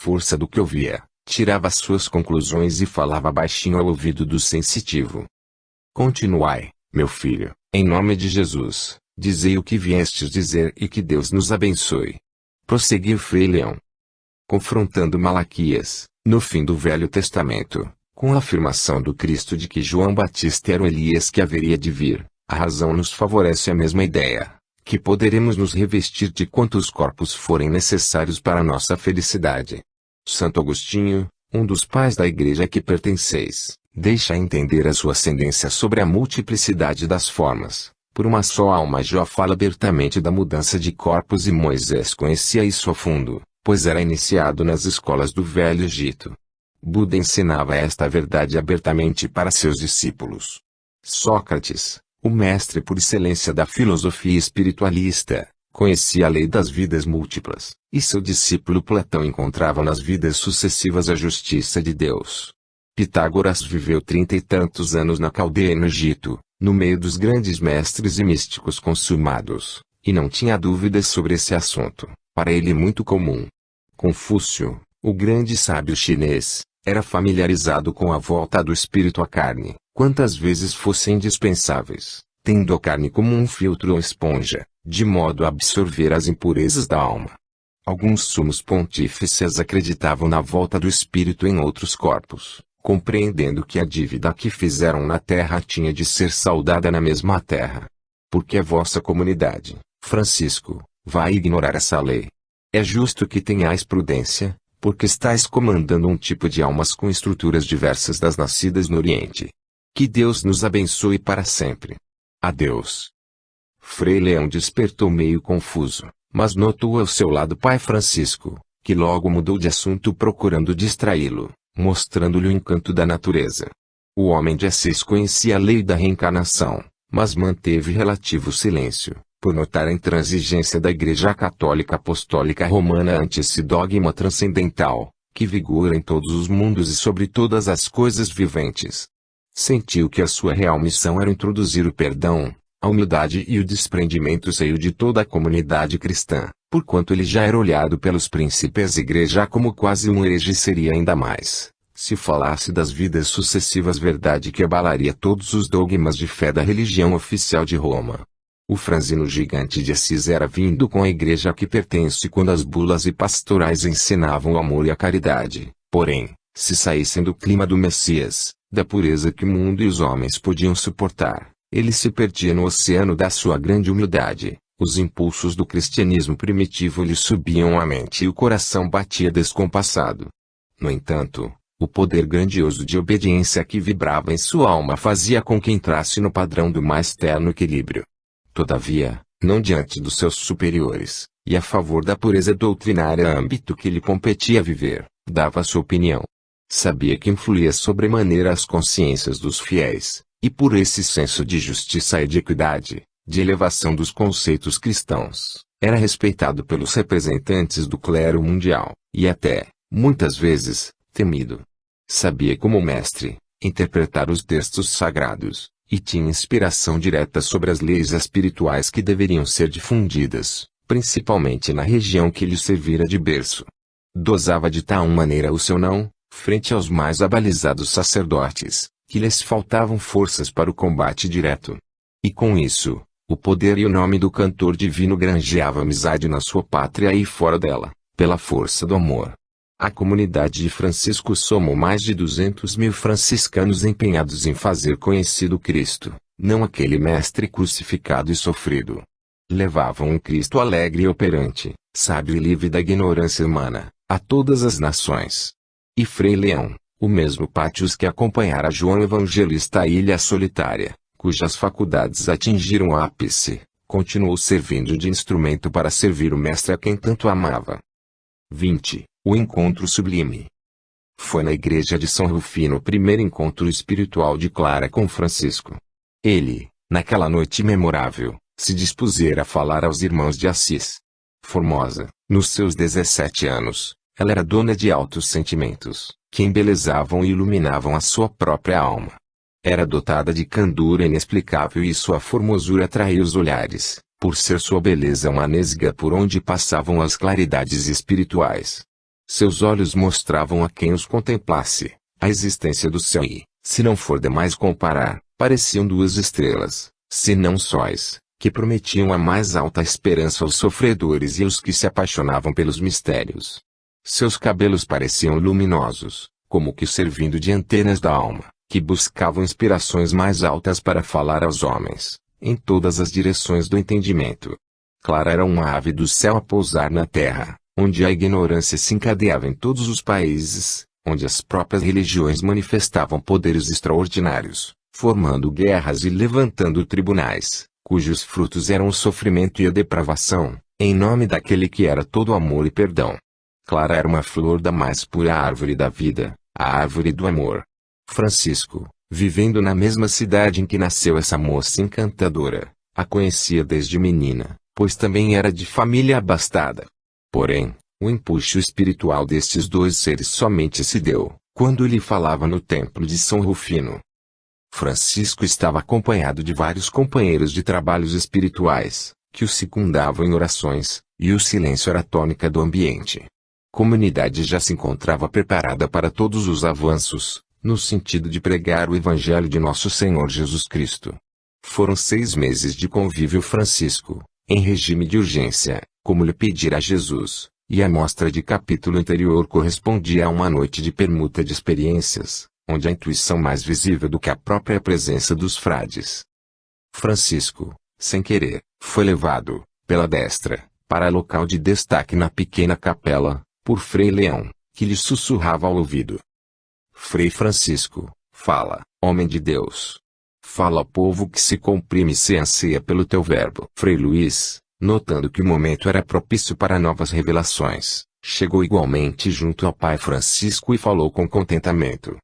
força do que ouvia, tirava suas conclusões e falava baixinho ao ouvido do sensitivo. Continuai, meu filho, em nome de Jesus, dizei o que viestes dizer e que Deus nos abençoe. Prosseguiu Frei Leão. Confrontando Malaquias, no fim do Velho Testamento, com a afirmação do Cristo de que João Batista era o Elias que haveria de vir, a razão nos favorece a mesma ideia, que poderemos nos revestir de quantos corpos forem necessários para nossa felicidade. Santo Agostinho, um dos pais da igreja a que pertenceis, deixa entender a sua ascendência sobre a multiplicidade das formas. Por uma só alma Jó fala abertamente da mudança de corpos e Moisés conhecia isso a fundo, pois era iniciado nas escolas do Velho Egito. Buda ensinava esta verdade abertamente para seus discípulos. Sócrates, o mestre por excelência da filosofia espiritualista, conhecia a lei das vidas múltiplas, e seu discípulo Platão encontrava nas vidas sucessivas a justiça de Deus. Pitágoras viveu 30 e tantos anos na Caldeia no Egito, no meio dos grandes mestres e místicos consumados, e não tinha dúvidas sobre esse assunto, para ele muito comum. Confúcio, o grande sábio chinês, era familiarizado com a volta do espírito à carne, quantas vezes fossem indispensáveis, tendo a carne como um filtro ou esponja, de modo a absorver as impurezas da alma. Alguns sumos pontífices acreditavam na volta do espírito em outros corpos, compreendendo que a dívida que fizeram na terra tinha de ser saldada na mesma terra. Porque a vossa comunidade, Francisco, vai ignorar essa lei? É justo que tenhais prudência, porque estáis comandando um tipo de almas com estruturas diversas das nascidas no Oriente. Que Deus nos abençoe para sempre. Adeus. Frei Leão despertou meio confuso, mas notou ao seu lado Pai Francisco, que logo mudou de assunto procurando distraí-lo, mostrando-lhe o encanto da natureza. O homem de Assis conhecia a lei da reencarnação, mas manteve relativo silêncio, por notar a intransigência da Igreja Católica Apostólica Romana ante esse dogma transcendental, que vigora em todos os mundos e sobre todas as coisas viventes. Sentiu que a sua real missão era introduzir o perdão, a humildade e o desprendimento no seio de toda a comunidade cristã, porquanto ele já era olhado pelos príncipes da igreja como quase um herege, seria ainda mais, se falasse das vidas sucessivas, verdade que abalaria todos os dogmas de fé da religião oficial de Roma. O franzino gigante de Assis era vindo com a igreja a que pertence quando as bulas e pastorais ensinavam o amor e a caridade, porém, se saíssem do clima do Messias, da pureza que o mundo e os homens podiam suportar, ele se perdia no oceano da sua grande humildade. Os impulsos do cristianismo primitivo lhe subiam à mente e o coração batia descompassado. No entanto, o poder grandioso de obediência que vibrava em sua alma fazia com que entrasse no padrão do mais terno equilíbrio. Todavia, não diante dos seus superiores, e a favor da pureza doutrinária âmbito que lhe competia viver, dava sua opinião. Sabia que influía sobremaneira as consciências dos fiéis, e por esse senso de justiça e de equidade, de elevação dos conceitos cristãos, era respeitado pelos representantes do clero mundial, e até, muitas vezes, temido. Sabia como mestre, interpretar os textos sagrados, e tinha inspiração direta sobre as leis espirituais que deveriam ser difundidas, principalmente na região que lhe servira de berço. Dosava de tal maneira o seu não, frente aos mais abalizados sacerdotes, que lhes faltavam forças para o combate direto. E com isso, o poder e o nome do cantor divino granjeava amizade na sua pátria e fora dela, pela força do amor. A comunidade de Francisco somou mais de 200.000 franciscanos empenhados em fazer conhecido Cristo, não aquele mestre crucificado e sofrido. Levavam um Cristo alegre e operante, sábio e livre da ignorância humana, a todas as nações. E Frei Leão, o mesmo Pátios que acompanhara João Evangelista à Ilha Solitária, cujas faculdades atingiram o ápice, continuou servindo de instrumento para servir o mestre a quem tanto amava. 20. O encontro sublime. Foi na igreja de São Rufino o primeiro encontro espiritual de Clara com Francisco. Ele, naquela noite memorável, se dispusera a falar aos irmãos de Assis. Formosa, nos seus 17 anos, ela era dona de altos sentimentos, que embelezavam e iluminavam a sua própria alma. Era dotada de candura inexplicável e sua formosura atraía os olhares, por ser sua beleza uma nesga por onde passavam as claridades espirituais. Seus olhos mostravam a quem os contemplasse a existência do céu e, se não for demais comparar, pareciam duas estrelas, se não sóis, que prometiam a mais alta esperança aos sofredores e aos que se apaixonavam pelos mistérios. Seus cabelos pareciam luminosos, como que servindo de antenas da alma, que buscavam inspirações mais altas para falar aos homens, em todas as direções do entendimento. Clara era uma ave do céu a pousar na terra, onde a ignorância se encadeava em todos os países, onde as próprias religiões manifestavam poderes extraordinários, formando guerras e levantando tribunais, cujos frutos eram o sofrimento e a depravação, em nome daquele que era todo amor e perdão. Clara era uma flor da mais pura árvore da vida, a árvore do amor. Francisco, vivendo na mesma cidade em que nasceu essa moça encantadora, a conhecia desde menina, pois também era de família abastada. Porém, o empuxo espiritual destes dois seres somente se deu, quando ele falava no templo de São Rufino. Francisco estava acompanhado de vários companheiros de trabalhos espirituais, que o secundavam em orações, e o silêncio era a tônica do ambiente. A comunidade já se encontrava preparada para todos os avanços, no sentido de pregar o Evangelho de Nosso Senhor Jesus Cristo. Foram 6 meses de convívio Francisco, em regime de urgência, como lhe pedira Jesus, e a mostra de capítulo anterior correspondia a uma noite de permuta de experiências, onde a intuição mais visível do que a própria presença dos frades. Francisco, sem querer, foi levado, pela destra, para local de destaque na pequena capela, por Frei Leão, que lhe sussurrava ao ouvido. Frei Francisco, fala, homem de Deus. Fala ao povo que se comprime e se anseia pelo teu verbo. Frei Luís, notando que o momento era propício para novas revelações, chegou igualmente junto ao pai Francisco e falou com contentamento.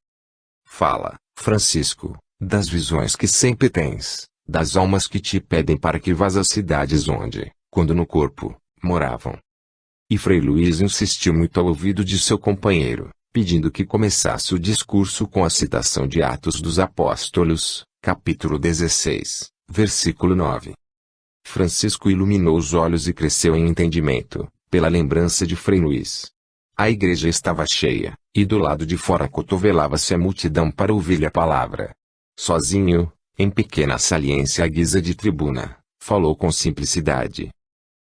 Fala, Francisco, das visões que sempre tens, das almas que te pedem para que vás às cidades onde, quando no corpo, moravam. E Frei Luís insistiu muito ao ouvido de seu companheiro, pedindo que começasse o discurso com a citação de Atos dos Apóstolos, capítulo 16, versículo 9. Francisco iluminou os olhos e cresceu em entendimento, pela lembrança de Frei Luís. A igreja estava cheia, e do lado de fora cotovelava-se a multidão para ouvir a palavra. Sozinho, em pequena saliência à guisa de tribuna, falou com simplicidade.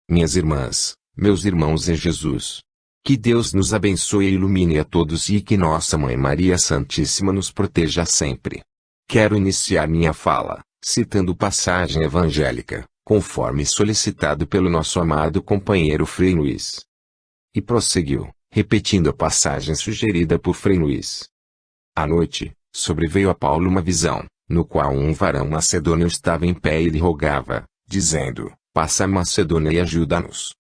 Minhas irmãs, meus irmãos em Jesus. Que Deus nos abençoe e ilumine a todos e que Nossa Mãe Maria Santíssima nos proteja sempre. Quero iniciar minha fala, citando passagem evangélica, conforme solicitado pelo nosso amado companheiro Frei Luís. E prosseguiu, repetindo a passagem sugerida por Frei Luís. À noite, sobreveio a Paulo uma visão, no qual um varão macedônio estava em pé e lhe rogava, dizendo, passa a Macedônia e ajuda-nos.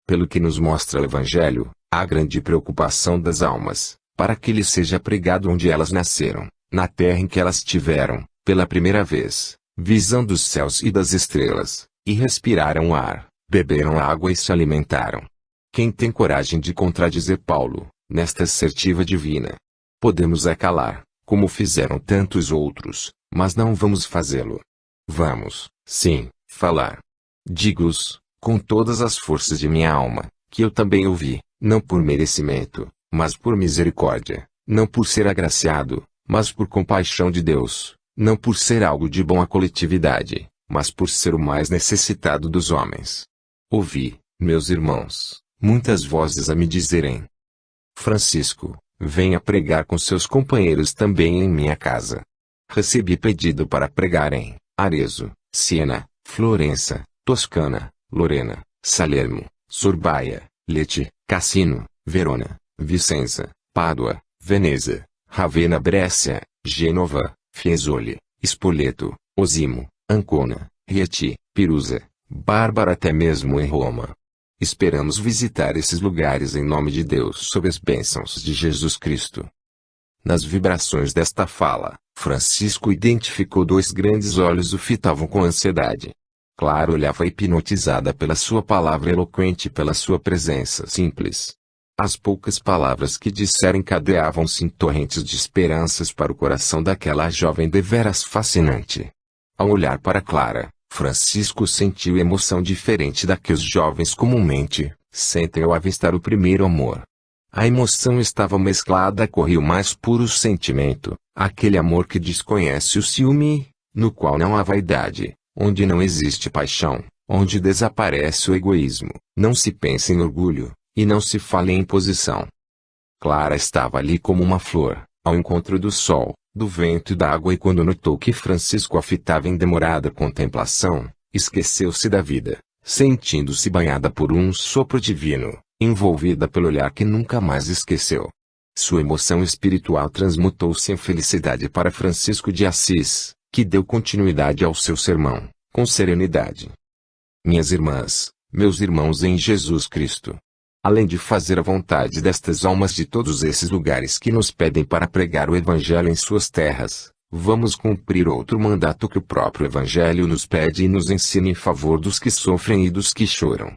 Pelo que nos mostra o Evangelho, há grande preocupação das almas, para que lhe seja pregado onde elas nasceram, na terra em que elas tiveram, pela primeira vez, visão dos céus e das estrelas, e respiraram ar, beberam água e se alimentaram. Quem tem coragem de contradizer Paulo, nesta assertiva divina? Podemos acalar, como fizeram tantos outros, mas não vamos fazê-lo. Vamos, sim, falar. Digo-os, com todas as forças de minha alma, que eu também ouvi, não por merecimento, mas por misericórdia, não por ser agraciado, mas por compaixão de Deus, não por ser algo de bom à coletividade, mas por ser o mais necessitado dos homens. Ouvi, meus irmãos, muitas vozes a me dizerem: Francisco, venha pregar com seus companheiros também em minha casa. Recebi pedido para pregar em Arezzo, Siena, Florença, Toscana, Lorena, Salerno, Sorbaia, Lecce, Cassino, Verona, Vicenza, Pádua, Veneza, Ravenna, Brescia, Gênova, Fiesole, Spoleto, Osimo, Ancona, Rieti, Pirusa, Bárbara, até mesmo em Roma. Esperamos visitar esses lugares em nome de Deus sob as bênçãos de Jesus Cristo. Nas vibrações desta fala, Francisco identificou 2 grandes olhos o fitavam com ansiedade. Clara olhava hipnotizada pela sua palavra eloquente e pela sua presença simples. As poucas palavras que dissera encadeavam-se em torrentes de esperanças para o coração daquela jovem deveras fascinante. Ao olhar para Clara, Francisco sentiu emoção diferente da que os jovens comumente sentem ao avistar o primeiro amor. A emoção estava mesclada com o mais puro sentimento, aquele amor que desconhece o ciúme, no qual não há vaidade, onde não existe paixão, onde desaparece o egoísmo, não se pensa em orgulho, e não se fala em imposição. Clara estava ali como uma flor, ao encontro do sol, do vento e da água, e quando notou que Francisco a fitava em demorada contemplação, esqueceu-se da vida, sentindo-se banhada por um sopro divino, envolvida pelo olhar que nunca mais esqueceu. Sua emoção espiritual transmutou-se em felicidade para Francisco de Assis, que deu continuidade ao seu sermão, com serenidade. Minhas irmãs, meus irmãos em Jesus Cristo, além de fazer a vontade destas almas de todos esses lugares que nos pedem para pregar o Evangelho em suas terras, vamos cumprir outro mandato que o próprio Evangelho nos pede e nos ensina em favor dos que sofrem e dos que choram.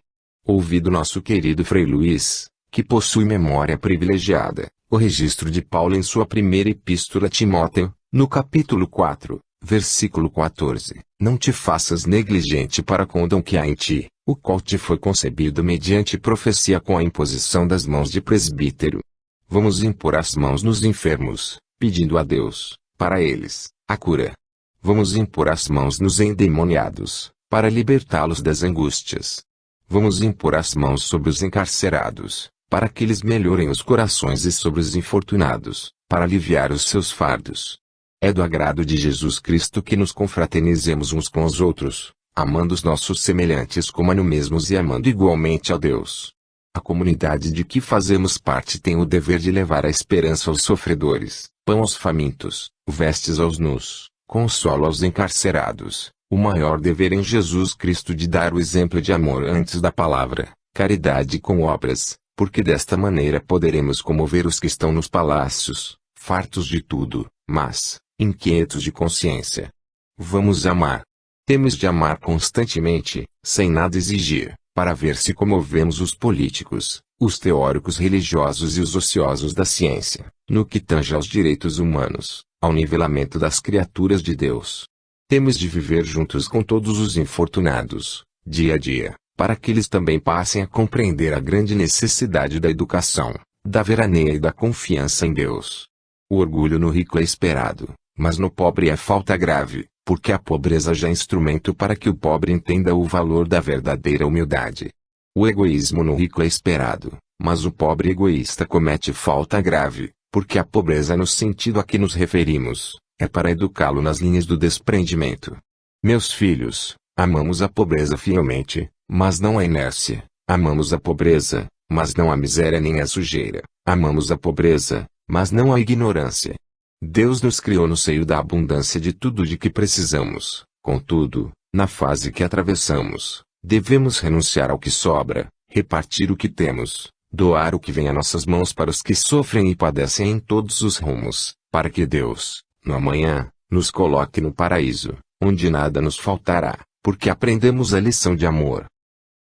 Ouvi do nosso querido Frei Luís, que possui memória privilegiada, o registro de Paulo em sua primeira epístola a Timóteo, no capítulo 4, versículo 14. Não te faças negligente para com o dom que há em ti, o qual te foi concebido mediante profecia com a imposição das mãos de presbítero. Vamos impor as mãos nos enfermos, pedindo a Deus, para eles, a cura. Vamos impor as mãos nos endemoniados, para libertá-los das angústias. Vamos impor as mãos sobre os encarcerados, para que eles melhorem os corações, e sobre os infortunados, para aliviar os seus fardos. É do agrado de Jesus Cristo que nos confraternizemos uns com os outros, amando os nossos semelhantes como a nós mesmos e amando igualmente a Deus. A comunidade de que fazemos parte tem o dever de levar a esperança aos sofredores, pão aos famintos, vestes aos nus, consolo aos encarcerados, o maior dever em Jesus Cristo de dar o exemplo de amor antes da palavra, caridade com obras, porque desta maneira poderemos comover os que estão nos palácios, fartos de tudo, mas inquietos de consciência. Vamos amar. Temos de amar constantemente, sem nada exigir, para ver se comovemos os políticos, os teóricos religiosos e os ociosos da ciência, no que tange aos direitos humanos, ao nivelamento das criaturas de Deus. Temos de viver juntos com todos os infortunados, dia a dia, para que eles também passem a compreender a grande necessidade da educação, da veraneia e da confiança em Deus. O orgulho no rico é esperado, mas no pobre é falta grave, porque a pobreza já é instrumento para que o pobre entenda o valor da verdadeira humildade. O egoísmo no rico é esperado, mas o pobre egoísta comete falta grave, porque a pobreza no sentido a que nos referimos, é para educá-lo nas linhas do desprendimento. Meus filhos, amamos a pobreza fielmente, mas não a inércia. Amamos a pobreza, mas não a miséria nem a sujeira. Amamos a pobreza, mas não a ignorância. Deus nos criou no seio da abundância de tudo de que precisamos. Contudo, na fase que atravessamos, devemos renunciar ao que sobra, repartir o que temos, doar o que vem a nossas mãos para os que sofrem e padecem em todos os rumos, para que Deus, no amanhã, nos coloque no paraíso, onde nada nos faltará, porque aprendemos a lição de amor.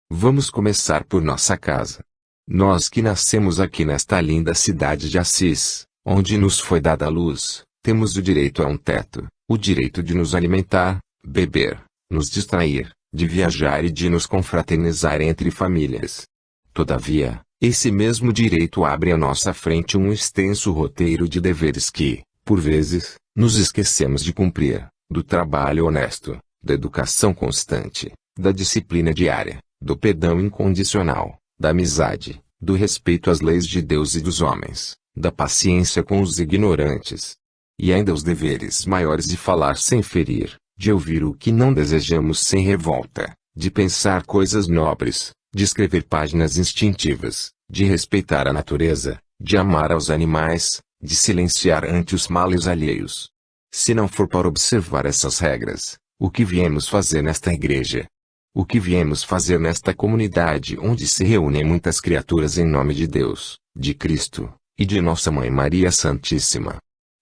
Vamos começar por nossa casa. Nós que nascemos aqui nesta linda cidade de Assis, onde nos foi dada a luz, temos o direito a um teto, o direito de nos alimentar, beber, nos distrair, de viajar e de nos confraternizar entre famílias. Todavia, esse mesmo direito abre à nossa frente um extenso roteiro de deveres que, por vezes, nos esquecemos de cumprir, do trabalho honesto, da educação constante, da disciplina diária, do perdão incondicional, da amizade, do respeito às leis de Deus e dos homens, da paciência com os ignorantes. E ainda os deveres maiores de falar sem ferir, de ouvir o que não desejamos sem revolta, de pensar coisas nobres, de escrever páginas instintivas, de respeitar a natureza, de amar aos animais, de silenciar ante os males alheios. Se não for para observar essas regras, o que viemos fazer nesta igreja? O que viemos fazer nesta comunidade onde se reúnem muitas criaturas em nome de Deus, de Cristo, e de Nossa Mãe Maria Santíssima?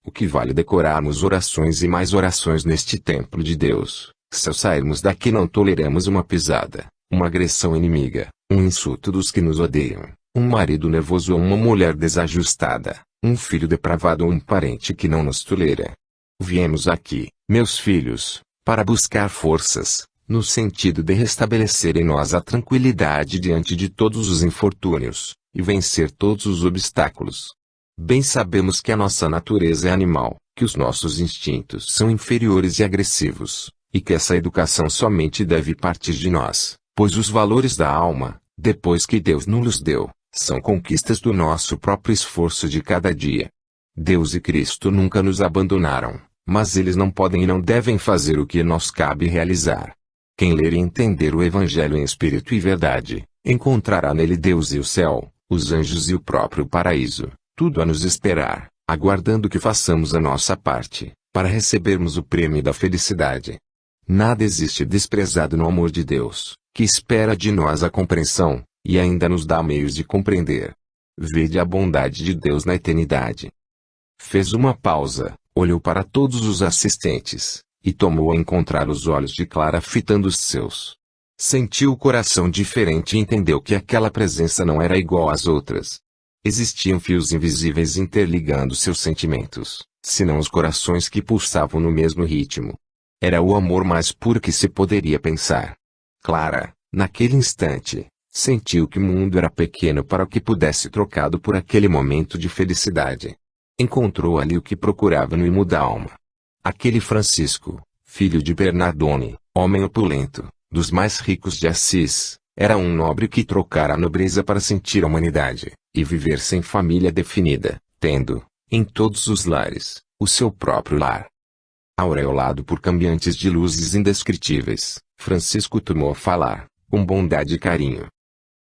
O que vale decorarmos orações e mais orações neste templo de Deus, se ao sairmos daqui não toleramos uma pisada, uma agressão inimiga, um insulto dos que nos odeiam, um marido nervoso ou uma mulher desajustada, um filho depravado ou um parente que não nos tolera? Viemos aqui, meus filhos, para buscar forças, no sentido de restabelecer em nós a tranquilidade diante de todos os infortúnios, e vencer todos os obstáculos. Bem sabemos que a nossa natureza é animal, que os nossos instintos são inferiores e agressivos, e que essa educação somente deve partir de nós, pois os valores da alma, depois que Deus nos deu, são conquistas do nosso próprio esforço de cada dia. Deus e Cristo nunca nos abandonaram, mas eles não podem e não devem fazer o que nos cabe realizar. Quem ler e entender o Evangelho em espírito e verdade, encontrará nele Deus e o céu, os anjos e o próprio paraíso, tudo a nos esperar, aguardando que façamos a nossa parte, para recebermos o prêmio da felicidade. Nada existe desprezado no amor de Deus, que espera de nós a compreensão, e ainda nos dá meios de compreender. Vede a bondade de Deus na eternidade. Fez uma pausa, olhou para todos os assistentes, e tomou a encontrar os olhos de Clara fitando os seus. Sentiu o coração diferente e entendeu que aquela presença não era igual às outras. Existiam fios invisíveis interligando seus sentimentos, senão os corações que pulsavam no mesmo ritmo. Era o amor mais puro que se poderia pensar. Clara, naquele instante, sentiu que o mundo era pequeno para o que pudesse trocado por aquele momento de felicidade. Encontrou ali o que procurava no imo da alma. Aquele Francisco, filho de Bernardone, homem opulento, dos mais ricos de Assis, era um nobre que trocara a nobreza para sentir a humanidade, e viver sem família definida, tendo, em todos os lares, o seu próprio lar. Aureolado por cambiantes de luzes indescritíveis, Francisco tomou a falar, com bondade e carinho.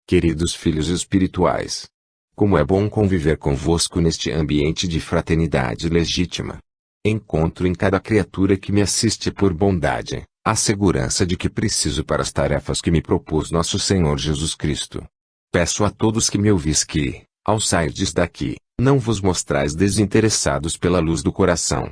Queridos filhos espirituais, como é bom conviver convosco neste ambiente de fraternidade legítima. Encontro em cada criatura que me assiste por bondade, a segurança de que preciso para as tarefas que me propôs nosso Senhor Jesus Cristo. Peço a todos que me ouvis que, ao sairdes daqui, não vos mostrais desinteressados pela luz do coração.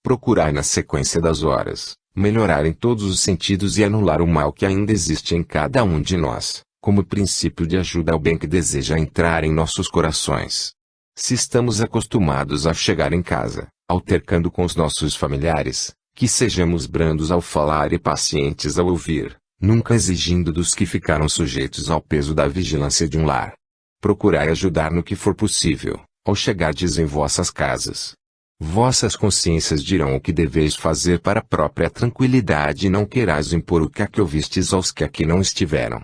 Procurai na sequência das horas, melhorar em todos os sentidos e anular o mal que ainda existe em cada um de nós, como princípio de ajuda ao bem que deseja entrar em nossos corações. Se estamos acostumados a chegar em casa, altercando com os nossos familiares, que sejamos brandos ao falar e pacientes ao ouvir, nunca exigindo dos que ficaram sujeitos ao peso da vigilância de um lar. Procurai ajudar no que for possível, ao chegardes em vossas casas. Vossas consciências dirão o que deveis fazer para a própria tranquilidade e não querais impor o que aqui ouvistes aos que aqui não estiveram.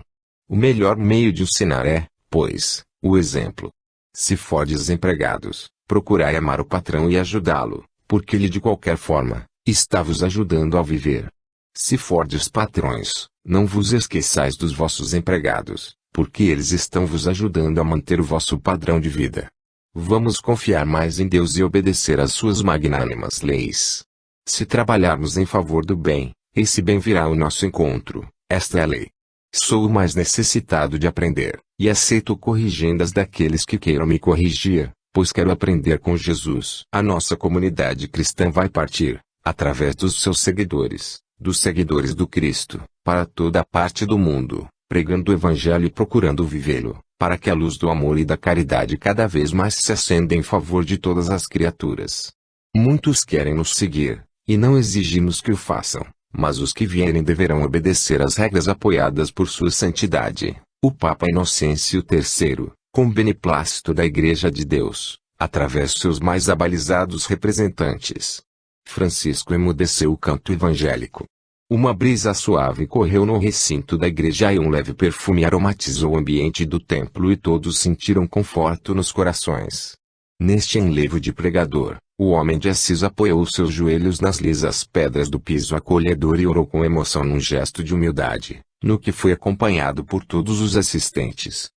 O melhor meio de ensinar é, pois, o exemplo. Se fordes empregados, procurai amar o patrão e ajudá-lo, porque ele de qualquer forma, está vos ajudando a viver. Se fordes patrões, não vos esqueçais dos vossos empregados, porque eles estão vos ajudando a manter o vosso padrão de vida. Vamos confiar mais em Deus e obedecer às suas magnânimas leis. Se trabalharmos em favor do bem, esse bem virá ao nosso encontro, esta é a lei. Sou o mais necessitado de aprender, e aceito corrigendas daqueles que queiram me corrigir, pois quero aprender com Jesus. A nossa comunidade cristã vai partir, através dos seus seguidores, dos seguidores do Cristo, para toda a parte do mundo, pregando o Evangelho e procurando vivê-lo, para que a luz do amor e da caridade cada vez mais se acenda em favor de todas as criaturas. Muitos querem nos seguir, e não exigimos que o façam, mas os que vierem deverão obedecer às regras apoiadas por sua santidade, o Papa Inocêncio III, com beneplácito da Igreja de Deus, através de seus mais abalizados representantes. Francisco emudeceu o canto evangélico. Uma brisa suave correu no recinto da igreja e um leve perfume aromatizou o ambiente do templo e todos sentiram conforto nos corações. Neste enlevo de pregador, o homem de Assis apoiou seus joelhos nas lisas pedras do piso acolhedor e orou com emoção num gesto de humildade, no que foi acompanhado por todos os assistentes.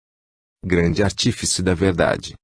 Grande artífice da verdade.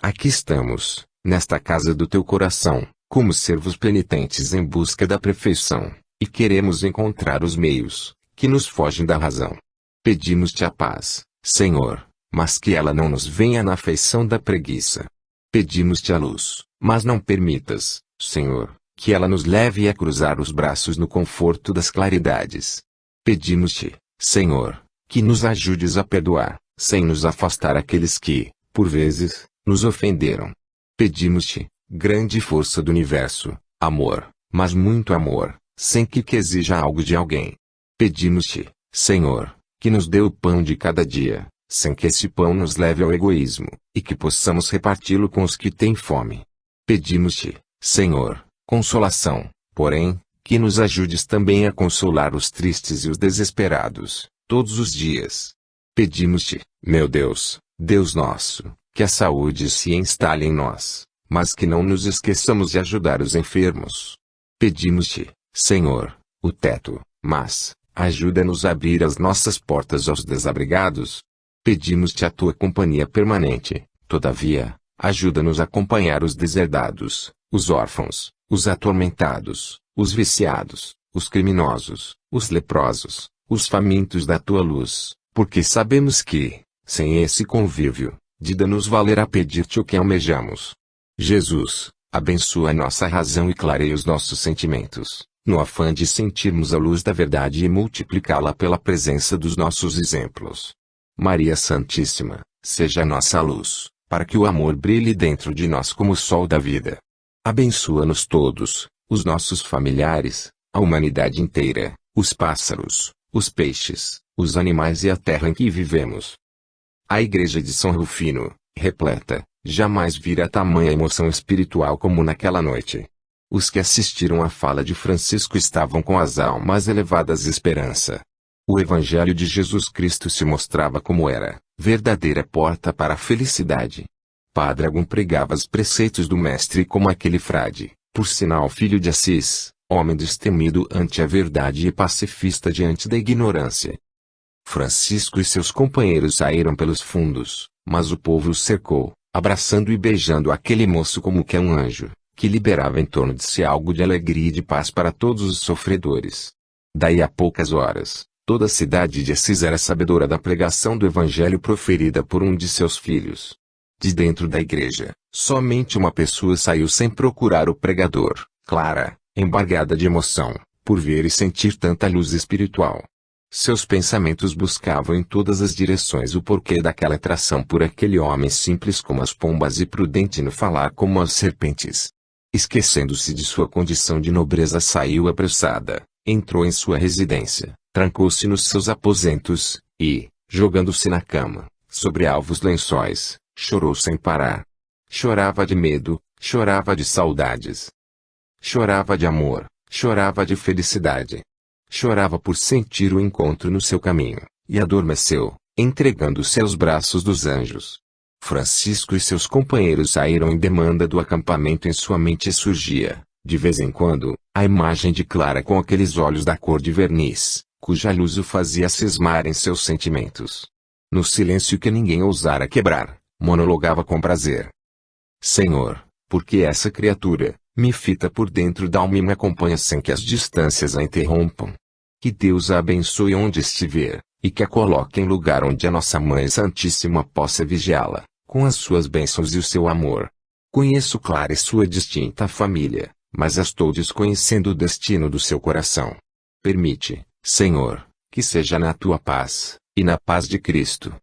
Aqui estamos, nesta casa do teu coração, como servos penitentes em busca da perfeição, e queremos encontrar os meios, que nos fogem da razão. Pedimos-te a paz, Senhor, mas que ela não nos venha na feição da preguiça. Pedimos-te a luz, mas não permitas, Senhor, que ela nos leve a cruzar os braços no conforto das claridades. Pedimos-te, Senhor, que nos ajudes a perdoar, sem nos afastar aqueles que, por vezes, nos ofenderam. Pedimos-te, grande força do universo, amor, mas muito amor, sem que exija algo de alguém. Pedimos-te, Senhor, que nos dê o pão de cada dia, sem que esse pão nos leve ao egoísmo, e que possamos reparti-lo com os que têm fome. Pedimos-te, Senhor, consolação, porém, que nos ajudes também a consolar os tristes e os desesperados, todos os dias. Pedimos-te, meu Deus, Deus nosso, que a saúde se instale em nós, mas que não nos esqueçamos de ajudar os enfermos. Pedimos-te, Senhor, o teto, mas ajuda-nos a abrir as nossas portas aos desabrigados. Pedimos-te a tua companhia permanente, todavia, ajuda-nos a acompanhar os deserdados, os órfãos, os atormentados, os viciados, os criminosos, os leprosos, os famintos da tua luz, porque sabemos que, sem esse convívio, de nos valerá pedir-te o que almejamos. Jesus, abençoa a nossa razão e clareia os nossos sentimentos, no afã de sentirmos a luz da verdade e multiplicá-la pela presença dos nossos exemplos. Maria Santíssima, seja a nossa luz, para que o amor brilhe dentro de nós como o sol da vida. Abençoa-nos todos, os nossos familiares, a humanidade inteira, os pássaros, os peixes, os animais e a terra em que vivemos. A Igreja de São Rufino, repleta, jamais vira tamanha emoção espiritual como naquela noite. Os que assistiram à fala de Francisco estavam com as almas elevadas de esperança. O Evangelho de Jesus Cristo se mostrava como era, verdadeira porta para a felicidade. Padre Agum pregava os preceitos do Mestre como aquele frade, por sinal filho de Assis, homem destemido ante a verdade e pacifista diante da ignorância. Francisco e seus companheiros saíram pelos fundos, mas o povo os cercou, abraçando e beijando aquele moço como que um anjo, que liberava em torno de si algo de alegria e de paz para todos os sofredores. Daí a poucas horas, toda a cidade de Assis era sabedora da pregação do Evangelho proferida por um de seus filhos. De dentro da igreja, somente uma pessoa saiu sem procurar o pregador, Clara, embargada de emoção, por ver e sentir tanta luz espiritual. Seus pensamentos buscavam em todas as direções o porquê daquela atração por aquele homem simples como as pombas e prudente no falar como as serpentes. Esquecendo-se de sua condição de nobreza, saiu apressada, entrou em sua residência, trancou-se nos seus aposentos, e, jogando-se na cama, sobre alvos lençóis, chorou sem parar. Chorava de medo, chorava de saudades. Chorava de amor, chorava de felicidade. Chorava por sentir o encontro no seu caminho, e adormeceu, entregando-se aos braços dos anjos. Francisco e seus companheiros saíram em demanda do acampamento. Em sua mente surgia, de vez em quando, a imagem de Clara com aqueles olhos da cor de verniz, cuja luz o fazia cismar em seus sentimentos. No silêncio que ninguém ousara quebrar, monologava com prazer. Senhor, por que essa criatura me fita por dentro da alma e me acompanha sem que as distâncias a interrompam? Que Deus a abençoe onde estiver, e que a coloque em lugar onde a nossa Mãe Santíssima possa vigiá-la, com as suas bênçãos e o seu amor. Conheço Clara e sua distinta família, mas estou desconhecendo o destino do seu coração. Permite, Senhor, que seja na tua paz, e na paz de Cristo.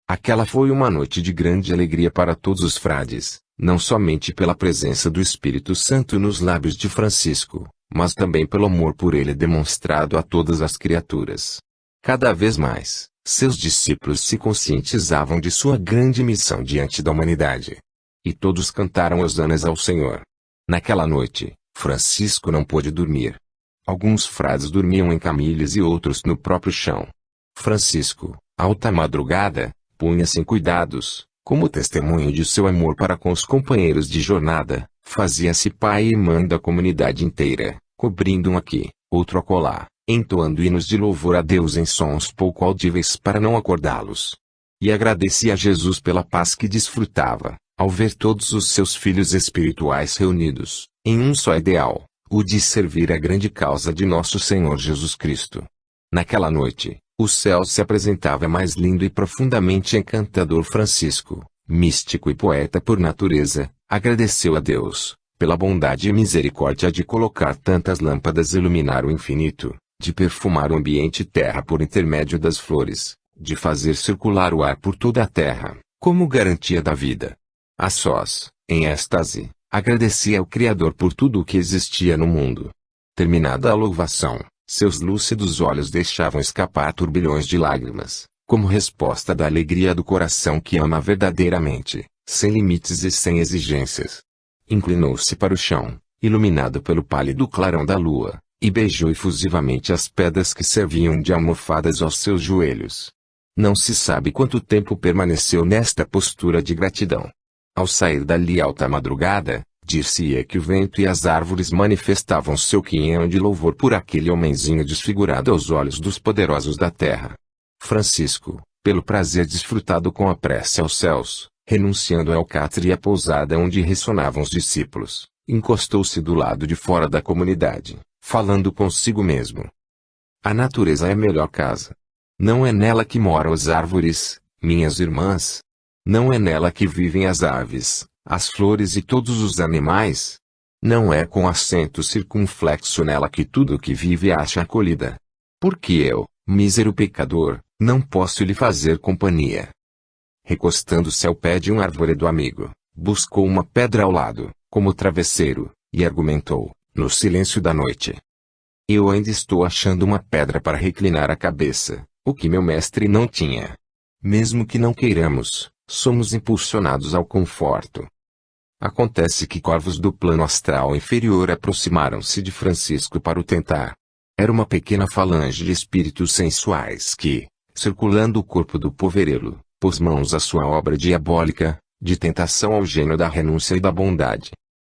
Aquela foi uma noite de grande alegria para todos os frades, não somente pela presença do Espírito Santo nos lábios de Francisco, mas também pelo amor por ele demonstrado a todas as criaturas. Cada vez mais, seus discípulos se conscientizavam de sua grande missão diante da humanidade. E todos cantaram hosanas ao Senhor. Naquela noite, Francisco não pôde dormir. Alguns frades dormiam em camilhas e outros no próprio chão. Francisco, alta madrugada, punha-se em cuidados, como testemunho de seu amor para com os companheiros de jornada, fazia-se pai e irmã da comunidade inteira, cobrindo um aqui, outro acolá, entoando hinos de louvor a Deus em sons pouco audíveis para não acordá-los. E agradecia a Jesus pela paz que desfrutava, ao ver todos os seus filhos espirituais reunidos, em um só ideal, o de servir a grande causa de nosso Senhor Jesus Cristo. Naquela noite, o céu se apresentava mais lindo e profundamente encantador. Francisco, místico e poeta por natureza, agradeceu a Deus, pela bondade e misericórdia de colocar tantas lâmpadas e iluminar o infinito, de perfumar o ambiente terra por intermédio das flores, de fazer circular o ar por toda a terra, como garantia da vida. A sós, em êxtase, agradecia ao Criador por tudo o que existia no mundo. Terminada a louvação, seus lúcidos olhos deixavam escapar turbilhões de lágrimas, Como resposta da alegria do coração que ama verdadeiramente, sem limites e sem exigências. Inclinou-se para o chão, iluminado pelo pálido clarão da lua, e beijou efusivamente as pedras que serviam de almofadas aos seus joelhos. Não se sabe quanto tempo permaneceu nesta postura de gratidão. Ao sair dali alta madrugada, dir-se-ia que o vento e as árvores manifestavam seu quinhão de louvor por aquele homenzinho desfigurado aos olhos dos poderosos da terra. Francisco, pelo prazer desfrutado com a prece aos céus, renunciando ao catre e à pousada onde ressonavam os discípulos, encostou-se do lado de fora da comunidade, falando consigo mesmo. A natureza é a melhor casa. Não é nela que moram as árvores, minhas irmãs. Não é nela que vivem as aves, as flores e todos os animais. Não é com acento circunflexo nela que tudo o que vive acha acolhida. Porque eu, mísero pecador, não posso lhe fazer companhia. Recostando-se ao pé de um arvoredo amigo, buscou uma pedra ao lado, como travesseiro, e argumentou, no silêncio da noite. Eu ainda estou achando uma pedra para reclinar a cabeça, o que meu mestre não tinha. Mesmo que não queiramos, somos impulsionados ao conforto. Acontece que corvos do plano astral inferior aproximaram-se de Francisco para o tentar. Era uma pequena falange de espíritos sensuais que, circulando o corpo do poverelo, pôs mãos à sua obra diabólica, de tentação ao gênio da renúncia e da bondade.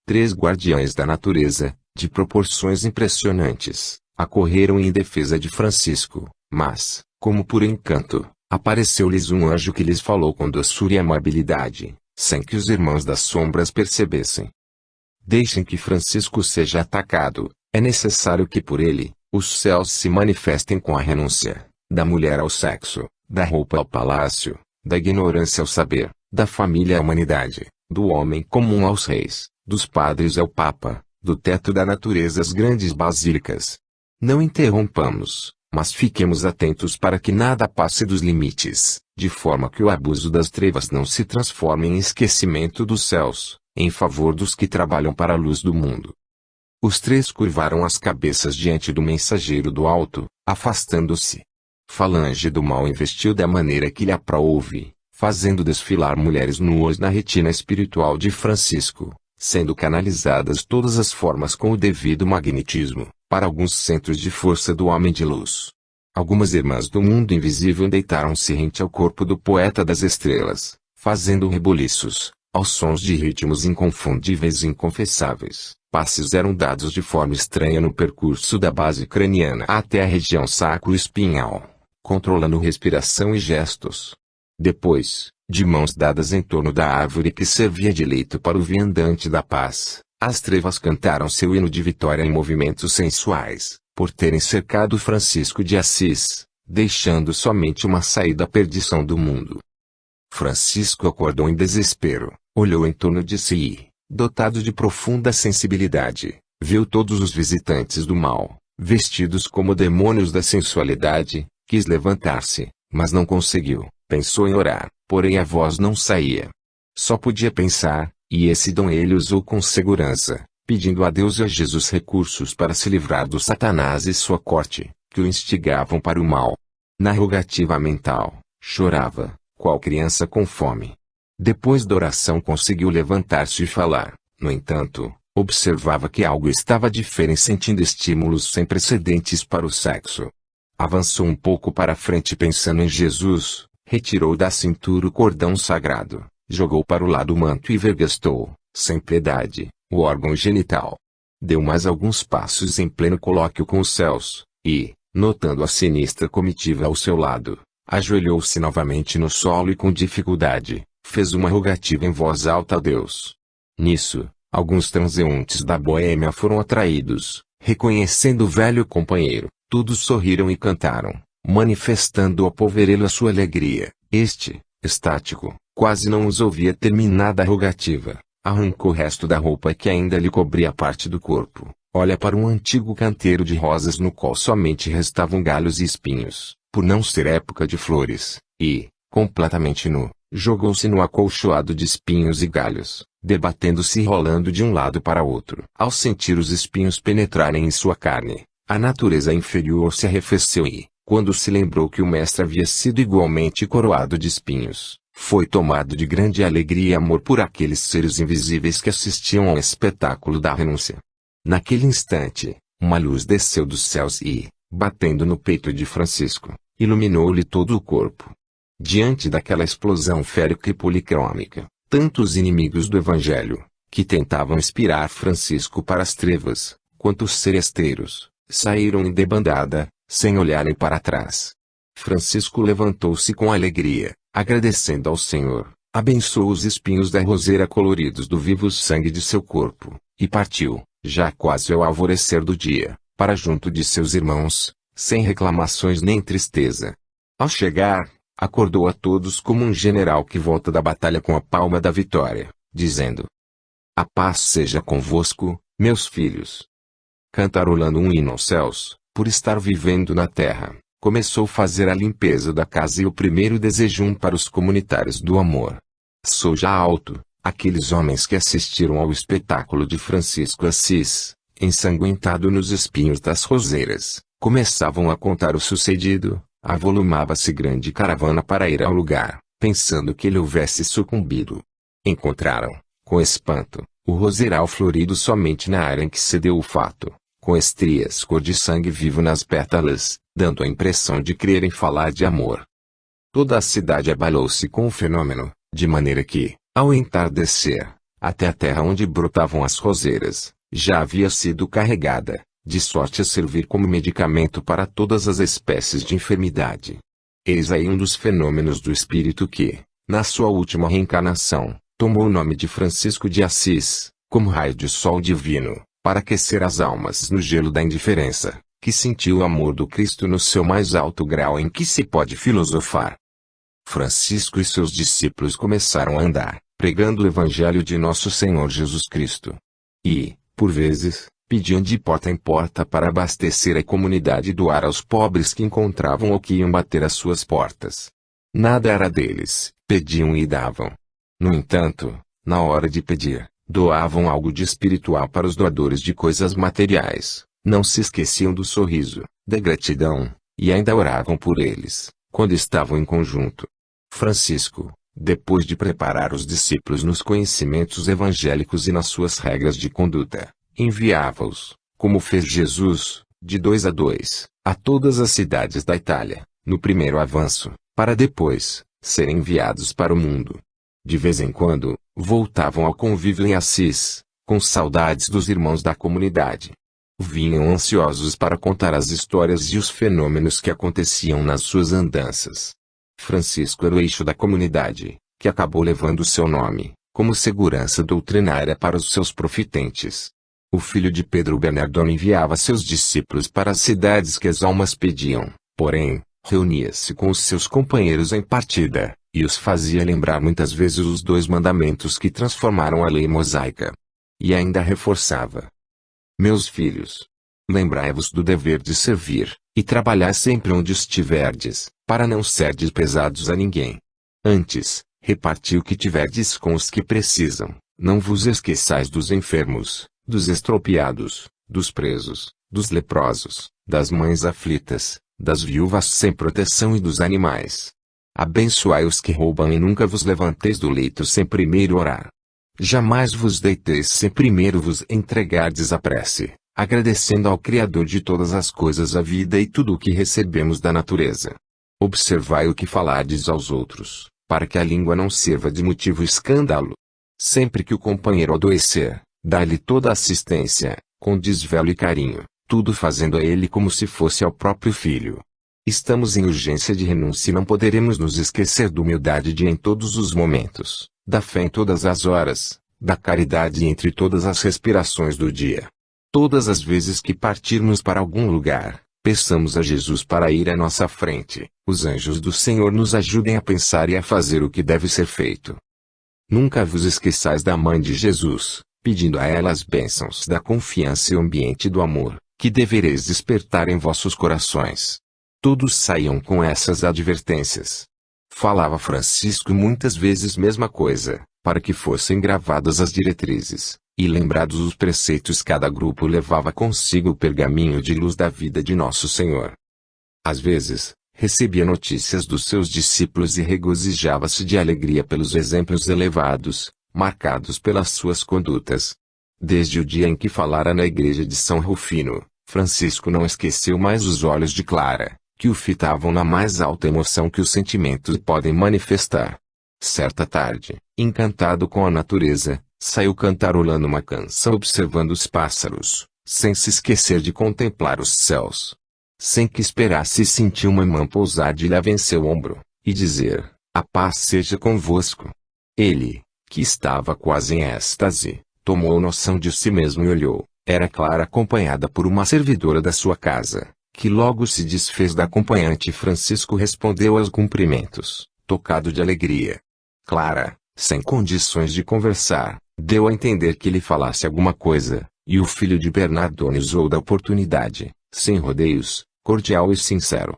3 guardiães da natureza, de proporções impressionantes, acorreram em defesa de Francisco, mas, como por encanto, apareceu-lhes um anjo que lhes falou com doçura e amabilidade, sem que os irmãos das sombras percebessem. Deixem que Francisco seja atacado, é necessário que por ele, os céus se manifestem com a renúncia, da mulher ao sexo, da roupa ao palácio, da ignorância ao saber, da família à humanidade, do homem comum aos reis, dos padres ao papa, do teto da natureza às grandes basílicas. Não interrompamos, mas fiquemos atentos para que nada passe dos limites, de forma que o abuso das trevas não se transforme em esquecimento dos céus, em favor dos que trabalham para a luz do mundo. Os 3 curvaram as cabeças diante do mensageiro do alto, afastando-se. Falange do mal investiu da maneira que lhe aprouve, fazendo desfilar mulheres nuas na retina espiritual de Francisco, sendo canalizadas todas as formas com o devido magnetismo, para alguns centros de força do homem de luz. Algumas irmãs do mundo invisível deitaram-se rente ao corpo do poeta das estrelas, fazendo reboliços, aos sons de ritmos inconfundíveis e inconfessáveis. Passes eram dados de forma estranha no percurso da base craniana até a região sacro-espinhal, controlando respiração e gestos. Depois, de mãos dadas em torno da árvore que servia de leito para o viandante da paz, as trevas cantaram seu hino de vitória em movimentos sensuais, por terem cercado Francisco de Assis, deixando somente uma saída à perdição do mundo. Francisco acordou em desespero, olhou em torno de si e, dotado de profunda sensibilidade, viu todos os visitantes do mal, vestidos como demônios da sensualidade. Quis levantar-se, mas não conseguiu. Pensou em orar, porém a voz não saía. Só podia pensar, e esse dom ele usou com segurança, pedindo a Deus e a Jesus recursos para se livrar do Satanás e sua corte, que o instigavam para o mal. Na rogativa mental, chorava, qual criança com fome. Depois da oração conseguiu levantar-se e falar. No entanto, observava que algo estava diferente, sentindo estímulos sem precedentes para o sexo. Avançou um pouco para frente pensando em Jesus, retirou da cintura o cordão sagrado, jogou para o lado o manto e vergastou, sem piedade, o órgão genital. Deu mais alguns passos em pleno colóquio com os céus, e, notando a sinistra comitiva ao seu lado, ajoelhou-se novamente no solo e com dificuldade, fez uma rogativa em voz alta a Deus. Nisso, alguns transeuntes da Boêmia foram atraídos, reconhecendo o velho companheiro, todos sorriram e cantaram, manifestando ao poverelo a sua alegria. Este, estático, quase não os ouvia terminada a rogativa, arrancou o resto da roupa que ainda lhe cobria parte do corpo, olha para um antigo canteiro de rosas no qual somente restavam galhos e espinhos, por não ser época de flores, e, completamente nu, jogou-se no acolchoado de espinhos e galhos, debatendo-se e rolando de um lado para outro. Ao sentir os espinhos penetrarem em sua carne, a natureza inferior se arrefeceu e, quando se lembrou que o mestre havia sido igualmente coroado de espinhos, foi tomado de grande alegria e amor por aqueles seres invisíveis que assistiam ao espetáculo da renúncia. Naquele instante, uma luz desceu dos céus e, batendo no peito de Francisco, iluminou-lhe todo o corpo. Diante daquela explosão férica e policrômica, tanto os inimigos do Evangelho, que tentavam inspirar Francisco para as trevas, quanto os seresteiros, saíram em debandada, sem olharem para trás. Francisco levantou-se com alegria, agradecendo ao Senhor, abençoou os espinhos da roseira coloridos do vivo sangue de seu corpo, e partiu, já quase ao alvorecer do dia, para junto de seus irmãos, sem reclamações nem tristeza. Ao chegar, acordou a todos como um general que volta da batalha com a palma da vitória, dizendo: "A paz seja convosco, meus filhos." Cantarolando um hino aos céus, por estar vivendo na terra, começou a fazer a limpeza da casa e o primeiro desejum para os comunitários do amor. Sou já alto, aqueles homens que assistiram ao espetáculo de Francisco Assis, ensanguentado nos espinhos das roseiras, começavam a contar o sucedido. Avolumava-se grande caravana para ir ao lugar, pensando que ele houvesse sucumbido. Encontraram, com espanto, o roseiral florido somente na área em que se deu o fato, com estrias cor de sangue vivo nas pétalas, dando a impressão de crerem falar de amor. Toda a cidade abalou-se com o fenômeno, de maneira que, ao entardecer, até a terra onde brotavam as roseiras, já havia sido carregada, de sorte a servir como medicamento para todas as espécies de enfermidade. Eis aí um dos fenômenos do espírito que, na sua última reencarnação, tomou o nome de Francisco de Assis, como raio de sol divino, para aquecer as almas no gelo da indiferença, que sentiu o amor do Cristo no seu mais alto grau em que se pode filosofar. Francisco e seus discípulos começaram a andar, pregando o Evangelho de Nosso Senhor Jesus Cristo. E, por vezes, pediam de porta em porta para abastecer a comunidade e doar aos pobres que encontravam ou que iam bater às suas portas. Nada era deles, pediam e davam. No entanto, na hora de pedir, doavam algo de espiritual para os doadores de coisas materiais, não se esqueciam do sorriso, da gratidão, e ainda oravam por eles, quando estavam em conjunto. Francisco, depois de preparar os discípulos nos conhecimentos evangélicos e nas suas regras de conduta, enviava-os, como fez Jesus, de 2 a 2, a todas as cidades da Itália, no primeiro avanço, para depois, serem enviados para o mundo. De vez em quando, voltavam ao convívio em Assis, com saudades dos irmãos da comunidade. Vinham ansiosos para contar as histórias e os fenômenos que aconteciam nas suas andanças. Francisco era o eixo da comunidade, que acabou levando seu nome, como segurança doutrinária para os seus profitentes. O filho de Pedro Bernardone enviava seus discípulos para as cidades que as almas pediam, porém, reunia-se com os seus companheiros em partida, e os fazia lembrar muitas vezes os 2 mandamentos que transformaram a lei mosaica. E ainda reforçava: "Meus filhos, lembrai-vos do dever de servir, e trabalhar sempre onde estiverdes, para não serdes pesados a ninguém. Antes, reparti o que tiverdes com os que precisam, não vos esqueçais dos enfermos, dos estropiados, dos presos, dos leprosos, das mães aflitas, das viúvas sem proteção e dos animais. Abençoai os que roubam e nunca vos levanteis do leito sem primeiro orar. Jamais vos deiteis sem primeiro vos entregardes a prece, agradecendo ao Criador de todas as coisas a vida e tudo o que recebemos da natureza. Observai o que falardes aos outros, para que a língua não sirva de motivo escândalo. Sempre que o companheiro adoecer, dá-lhe toda a assistência, com desvelo e carinho, tudo fazendo a ele como se fosse ao próprio filho. Estamos em urgência de renúncia e não poderemos nos esquecer da humildade em todos os momentos, da fé em todas as horas, da caridade entre todas as respirações do dia. Todas as vezes que partirmos para algum lugar, peçamos a Jesus para ir à nossa frente. Os anjos do Senhor nos ajudem a pensar e a fazer o que deve ser feito. Nunca vos esqueçais da Mãe de Jesus, pedindo a ela as bênçãos da confiança e o ambiente do amor, que devereis despertar em vossos corações. Todos saíam com essas advertências. Falava Francisco muitas vezes mesma coisa, para que fossem gravadas as diretrizes, e lembrados os preceitos cada grupo levava consigo o pergaminho de luz da vida de Nosso Senhor. Às vezes, recebia notícias dos seus discípulos e regozijava-se de alegria pelos exemplos elevados, marcados pelas suas condutas. Desde o dia em que falara na igreja de São Rufino, Francisco não esqueceu mais os olhos de Clara, que o fitavam na mais alta emoção que os sentimentos podem manifestar. Certa tarde, encantado com a natureza, saiu cantarolando uma canção observando os pássaros, sem se esquecer de contemplar os céus. Sem que esperasse sentiu uma mão pousar-lhe a vencer o ombro, e dizer, "A paz seja convosco." Ele, que estava quase em êxtase, tomou noção de si mesmo e olhou. Era Clara acompanhada por uma servidora da sua casa, que logo se desfez da acompanhante e Francisco respondeu aos cumprimentos, tocado de alegria. Clara, sem condições de conversar, deu a entender que lhe falasse alguma coisa, e o filho de Bernardone usou da oportunidade, sem rodeios, cordial e sincero.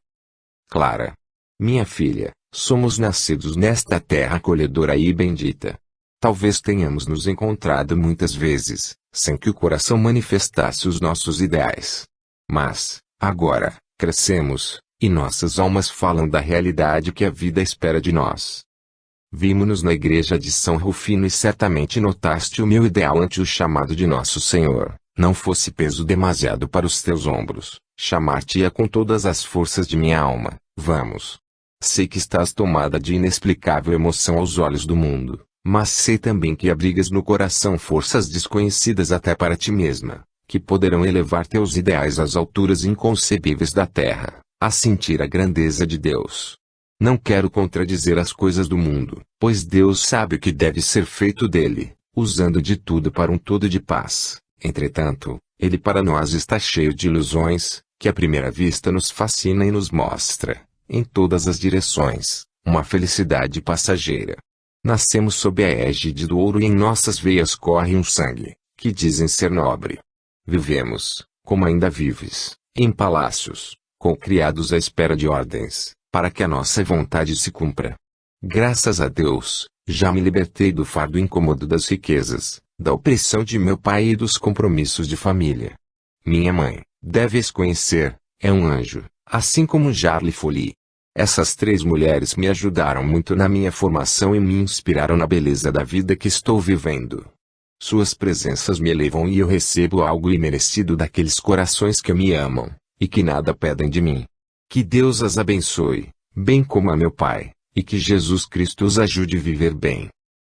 "Clara, minha filha, somos nascidos nesta terra acolhedora e bendita. Talvez tenhamos nos encontrado muitas vezes, sem que o coração manifestasse os nossos ideais. Mas, agora, crescemos, e nossas almas falam da realidade que a vida espera de nós. Vimo-nos na igreja de São Rufino e certamente notaste o meu ideal ante o chamado de nosso Senhor, não fosse peso demasiado para os teus ombros, chamar-te-ia com todas as forças de minha alma, vamos. Sei que estás tomada de inexplicável emoção aos olhos do mundo, mas sei também que abrigas no coração forças desconhecidas até para ti mesma, que poderão elevar teus ideais às alturas inconcebíveis da terra, a sentir a grandeza de Deus. Não quero contradizer as coisas do mundo, pois Deus sabe o que deve ser feito dele, usando de tudo para um todo de paz. Entretanto, ele para nós está cheio de ilusões, que à primeira vista nos fascina e nos mostra, em todas as direções, uma felicidade passageira. Nascemos sob a égide do ouro e em nossas veias corre um sangue, que dizem ser nobre. Vivemos, como ainda vives, em palácios, com criados à espera de ordens, para que a nossa vontade se cumpra. Graças a Deus, já me libertei do fardo incômodo das riquezas, da opressão de meu pai e dos compromissos de família. Minha mãe, deves conhecer, é um anjo, assim como Jarly Folly. Essas três mulheres me ajudaram muito na minha formação e me inspiraram na beleza da vida que estou vivendo. Suas presenças me elevam e eu recebo algo imerecido daqueles corações que me amam, e que nada pedem de mim. Que Deus as abençoe, bem como a meu pai, e que Jesus Cristo os ajude a viver bem.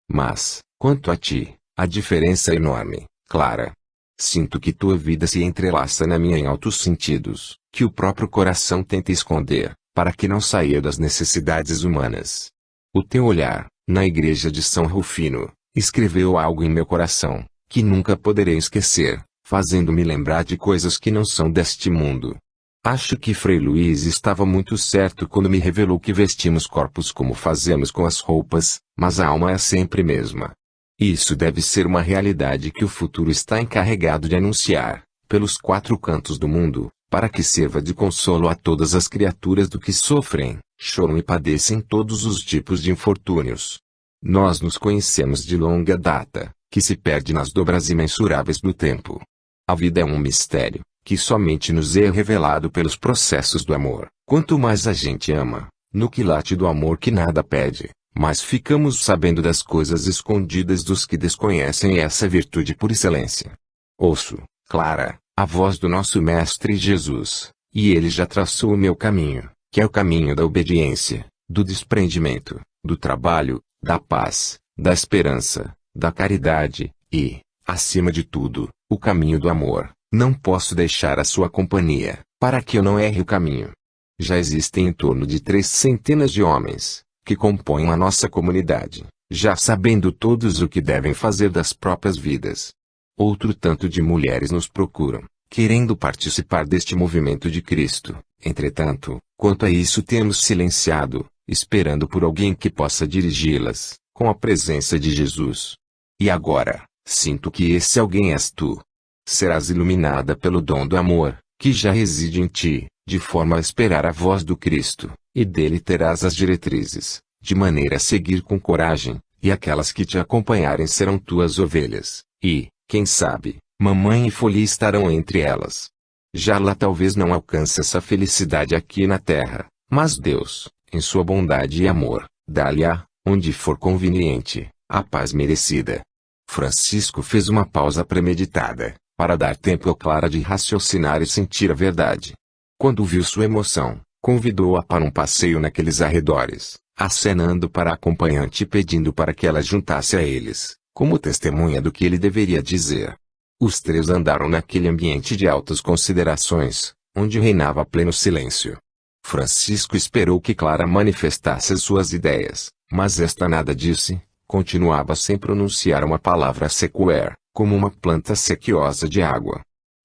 Mas, quanto a ti, a diferença é enorme, Clara. Sinto que tua vida se entrelaça na minha em altos sentidos, que o próprio coração tenta esconder, para que não saia das necessidades humanas. O teu olhar, na igreja de São Rufino, escreveu algo em meu coração, que nunca poderei esquecer, fazendo-me lembrar de coisas que não são deste mundo. Acho que Frei Luís estava muito certo quando me revelou que vestimos corpos como fazemos com as roupas, mas a alma é sempre a mesma. Isso deve ser uma realidade que o futuro está encarregado de anunciar, pelos quatro cantos do mundo, para que sirva de consolo a todas as criaturas do que sofrem, choram e padecem todos os tipos de infortúnios. Nós nos conhecemos de longa data, que se perde nas dobras imensuráveis do tempo. A vida é um mistério, que somente nos é revelado pelos processos do amor. Quanto mais a gente ama, no quilate do amor que nada pede, mais ficamos sabendo das coisas escondidas dos que desconhecem essa virtude por excelência. Ouço, Clara, a voz do nosso Mestre Jesus, e ele já traçou o meu caminho, que é o caminho da obediência, do desprendimento, do trabalho, da paz, da esperança, da caridade, e, acima de tudo, o caminho do amor. Não posso deixar a sua companhia, para que eu não erre o caminho. Já existem em torno de 300 de homens, que compõem a nossa comunidade, já sabendo todos o que devem fazer das próprias vidas. Outro tanto de mulheres nos procuram, querendo participar deste movimento de Cristo. Entretanto, quanto a isso temos silenciado, esperando por alguém que possa dirigi-las, com a presença de Jesus. E agora, sinto que esse alguém és tu. Serás iluminada pelo dom do amor, que já reside em ti, de forma a esperar a voz do Cristo, e dele terás as diretrizes, de maneira a seguir com coragem, e aquelas que te acompanharem serão tuas ovelhas, e, quem sabe, mamãe e Folly estarão entre elas. Já lá talvez não alcance essa felicidade aqui na terra, mas Deus, em sua bondade e amor, dá-lhe-á, onde for conveniente, a paz merecida. Francisco fez uma pausa premeditada, para dar tempo a Clara de raciocinar e sentir a verdade. Quando viu sua emoção, convidou-a para um passeio naqueles arredores, acenando para a acompanhante e pedindo para que ela juntasse a eles, como testemunha do que ele deveria dizer. Os três andaram naquele ambiente de altas considerações, onde reinava pleno silêncio. Francisco esperou que Clara manifestasse suas ideias, mas esta nada disse, continuava sem pronunciar uma palavra sequer, como uma planta sequiosa de água.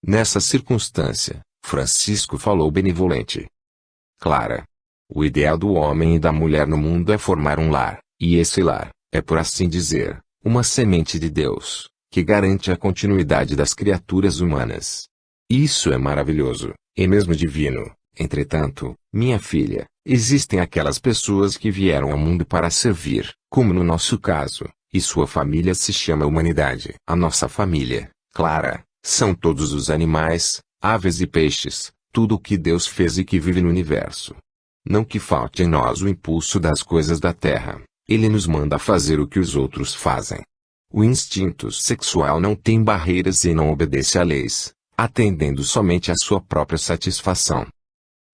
Nessa circunstância, Francisco falou benevolente. Clara, o ideal do homem e da mulher no mundo é formar um lar, e esse lar, é por assim dizer, uma semente de Deus, que garante a continuidade das criaturas humanas. Isso é maravilhoso, e mesmo divino. Entretanto, minha filha, existem aquelas pessoas que vieram ao mundo para servir, como no nosso caso, e sua família se chama humanidade. A nossa família, Clara, são todos os animais, aves e peixes, tudo o que Deus fez e que vive no universo. Não que falte em nós o impulso das coisas da terra, Ele nos manda fazer o que os outros fazem. O instinto sexual não tem barreiras e não obedece a leis, atendendo somente à sua própria satisfação.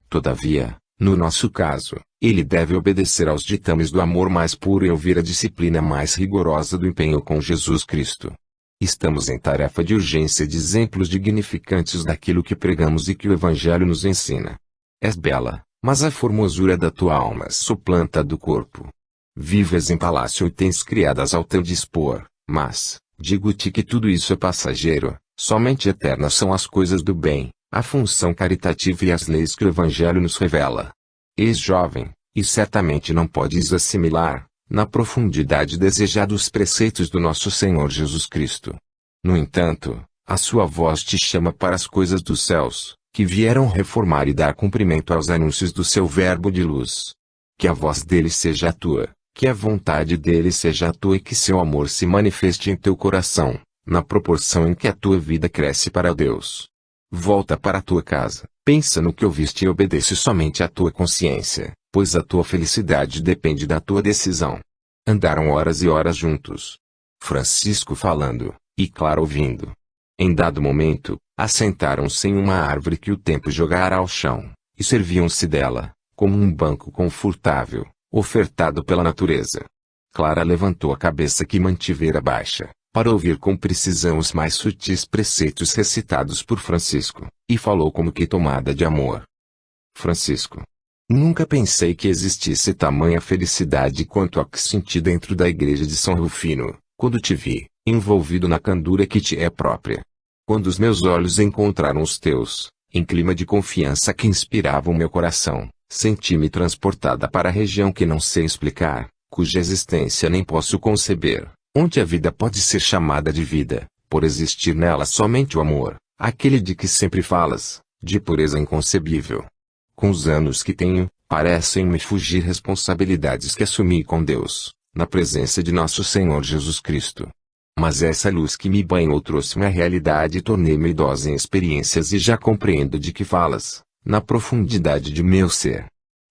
Todavia, no nosso caso, ele deve obedecer aos ditames do amor mais puro e ouvir a disciplina mais rigorosa do empenho com Jesus Cristo. Estamos em tarefa de urgência de exemplos dignificantes daquilo que pregamos e que o Evangelho nos ensina. És bela, mas a formosura da tua alma suplanta a do corpo. Vives em palácio e tens criadas ao teu dispor, mas, digo-te que tudo isso é passageiro, somente eternas são as coisas do bem, a função caritativa e as leis que o Evangelho nos revela. És jovem, e certamente não podes assimilar, na profundidade desejada os preceitos do nosso Senhor Jesus Cristo. No entanto, a sua voz te chama para as coisas dos céus, que vieram reformar e dar cumprimento aos anúncios do seu verbo de luz. Que a voz dele seja a tua, que a vontade dele seja a tua e que seu amor se manifeste em teu coração, na proporção em que a tua vida cresce para Deus. Volta para a tua casa, pensa no que ouviste e obedece somente à tua consciência, pois a tua felicidade depende da tua decisão. Andaram horas e horas juntos. Francisco falando, e Clara ouvindo. Em dado momento, assentaram-se em uma árvore que o tempo jogara ao chão, e serviam-se dela, como um banco confortável, ofertado pela natureza. Clara levantou a cabeça que mantivera baixa, para ouvir com precisão os mais sutis preceitos recitados por Francisco, e falou como que tomada de amor. Francisco. Nunca pensei que existisse tamanha felicidade quanto a que senti dentro da igreja de São Rufino, quando te vi, envolvido na candura que te é própria. Quando os meus olhos encontraram os teus, em clima de confiança que inspirava o meu coração, senti-me transportada para a região que não sei explicar, cuja existência nem posso conceber. Onde a vida pode ser chamada de vida, por existir nela somente o amor, aquele de que sempre falas, de pureza inconcebível. Com os anos que tenho, parecem-me fugir responsabilidades que assumi com Deus, na presença de nosso Senhor Jesus Cristo. Mas essa luz que me banhou trouxe-me à realidade e tornei-me idosa em experiências e já compreendo de que falas, na profundidade de meu ser.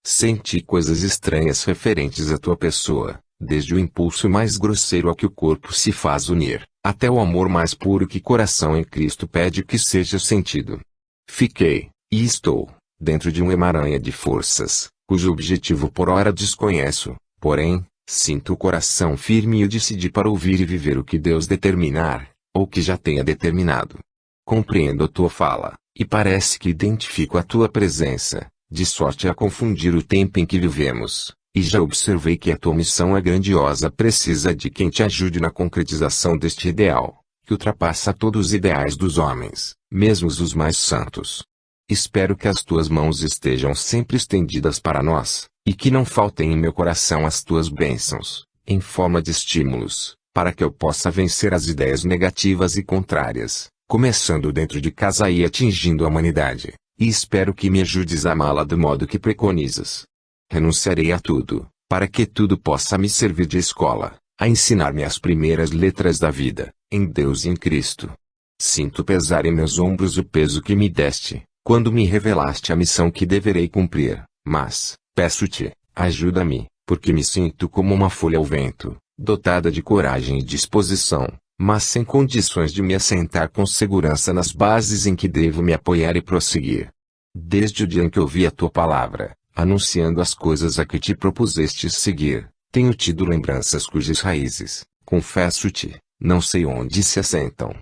Senti coisas estranhas referentes à tua pessoa. Desde o impulso mais grosseiro a que o corpo se faz unir, até o amor mais puro que coração em Cristo pede que seja sentido. Fiquei, e estou, dentro de um emaranha de forças, cujo objetivo por ora desconheço, porém, sinto o coração firme e decidi para ouvir e viver o que Deus determinar, ou que já tenha determinado. Compreendo a tua fala, e parece que identifico a tua presença, de sorte a confundir o tempo em que vivemos. E já observei que a tua missão é grandiosa, precisa de quem te ajude na concretização deste ideal, que ultrapassa todos os ideais dos homens, mesmo os mais santos. Espero que as tuas mãos estejam sempre estendidas para nós, e que não faltem em meu coração as tuas bênçãos, em forma de estímulos, para que eu possa vencer as ideias negativas e contrárias, começando dentro de casa e atingindo a humanidade, e espero que me ajudes a amá-la do modo que preconizas. Renunciarei a tudo, para que tudo possa me servir de escola, a ensinar-me as primeiras letras da vida, em Deus e em Cristo. Sinto pesar em meus ombros o peso que me deste, quando me revelaste a missão que deverei cumprir, mas, peço-te, ajuda-me, porque me sinto como uma folha ao vento, dotada de coragem e disposição, mas sem condições de me assentar com segurança nas bases em que devo me apoiar e prosseguir. Desde o dia em que ouvi a tua palavra, anunciando as coisas a que te propusestes seguir, tenho tido lembranças cujas raízes, confesso-te, não sei onde se assentam.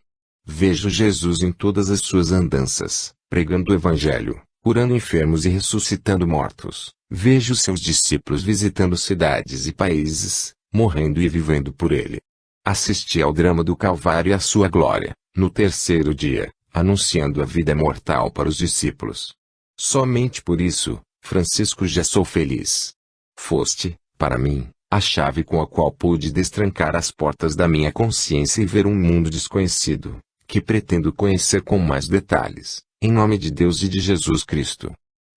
Vejo Jesus em todas as suas andanças, pregando o Evangelho, curando enfermos e ressuscitando mortos. Vejo seus discípulos visitando cidades e países, morrendo e vivendo por ele. Assisti ao drama do Calvário e à sua glória, no terceiro dia, anunciando a vida mortal para os discípulos. Somente por isso, Francisco, já sou feliz. Foste, para mim, a chave com a qual pude destrancar as portas da minha consciência e ver um mundo desconhecido, que pretendo conhecer com mais detalhes, em nome de Deus e de Jesus Cristo.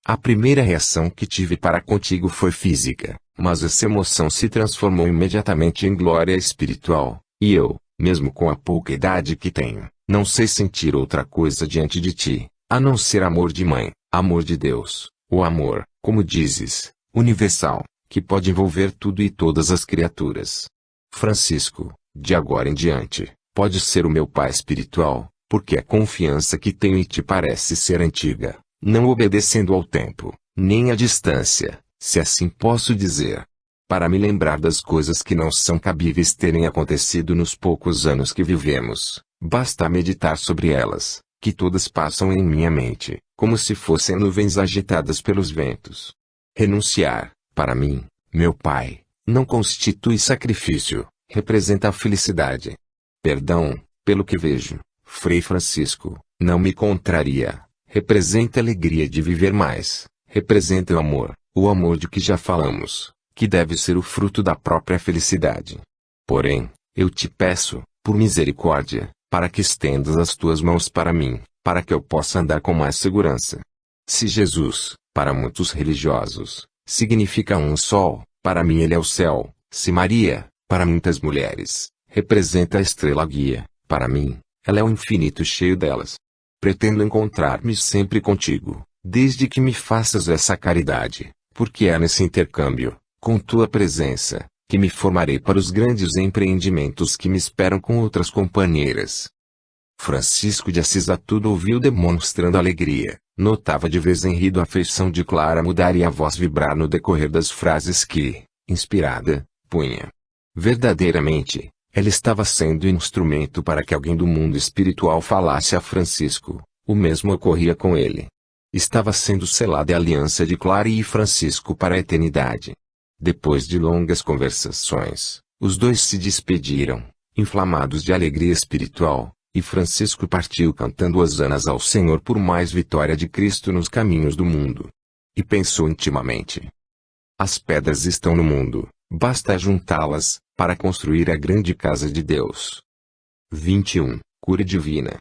A primeira reação que tive para contigo foi física, mas essa emoção se transformou imediatamente em glória espiritual, e eu, mesmo com a pouca idade que tenho, não sei sentir outra coisa diante de ti, a não ser amor de mãe, amor de Deus, o amor, como dizes, universal, que pode envolver tudo e todas as criaturas. Francisco, de agora em diante, pode ser o meu pai espiritual, porque a confiança que tenho em ti parece ser antiga, não obedecendo ao tempo, nem à distância, se assim posso dizer. Para me lembrar das coisas que não são cabíveis terem acontecido nos poucos anos que vivemos, basta meditar sobre elas, que todas passam em minha mente, como se fossem nuvens agitadas pelos ventos. Renunciar, para mim, meu pai, não constitui sacrifício, representa a felicidade. Perdão, pelo que vejo, Frei Francisco, não me contraria, representa a alegria de viver mais, representa o amor de que já falamos, que deve ser o fruto da própria felicidade. Porém, eu te peço, por misericórdia, para que estendas as tuas mãos para mim, para que eu possa andar com mais segurança. Se Jesus, para muitos religiosos, significa um sol, para mim ele é o céu. Se Maria, para muitas mulheres, representa a estrela guia, para mim, ela é o infinito cheio delas. Pretendo encontrar-me sempre contigo, desde que me faças essa caridade, porque é nesse intercâmbio, com tua presença, que me formarei para os grandes empreendimentos que me esperam com outras companheiras. Francisco de Assis a tudo ouviu demonstrando alegria, notava de vez em rido a feição de Clara mudar e a voz vibrar no decorrer das frases que, inspirada, punha. Verdadeiramente, ela estava sendo instrumento para que alguém do mundo espiritual falasse a Francisco, o mesmo ocorria com ele. Estava sendo selada a aliança de Clara e Francisco para a eternidade. Depois de longas conversações, os dois se despediram, inflamados de alegria espiritual, e Francisco partiu cantando hosanas ao Senhor por mais vitória de Cristo nos caminhos do mundo. E pensou intimamente: as pedras estão no mundo, basta juntá-las, para construir a grande casa de Deus. 21. Cura divina.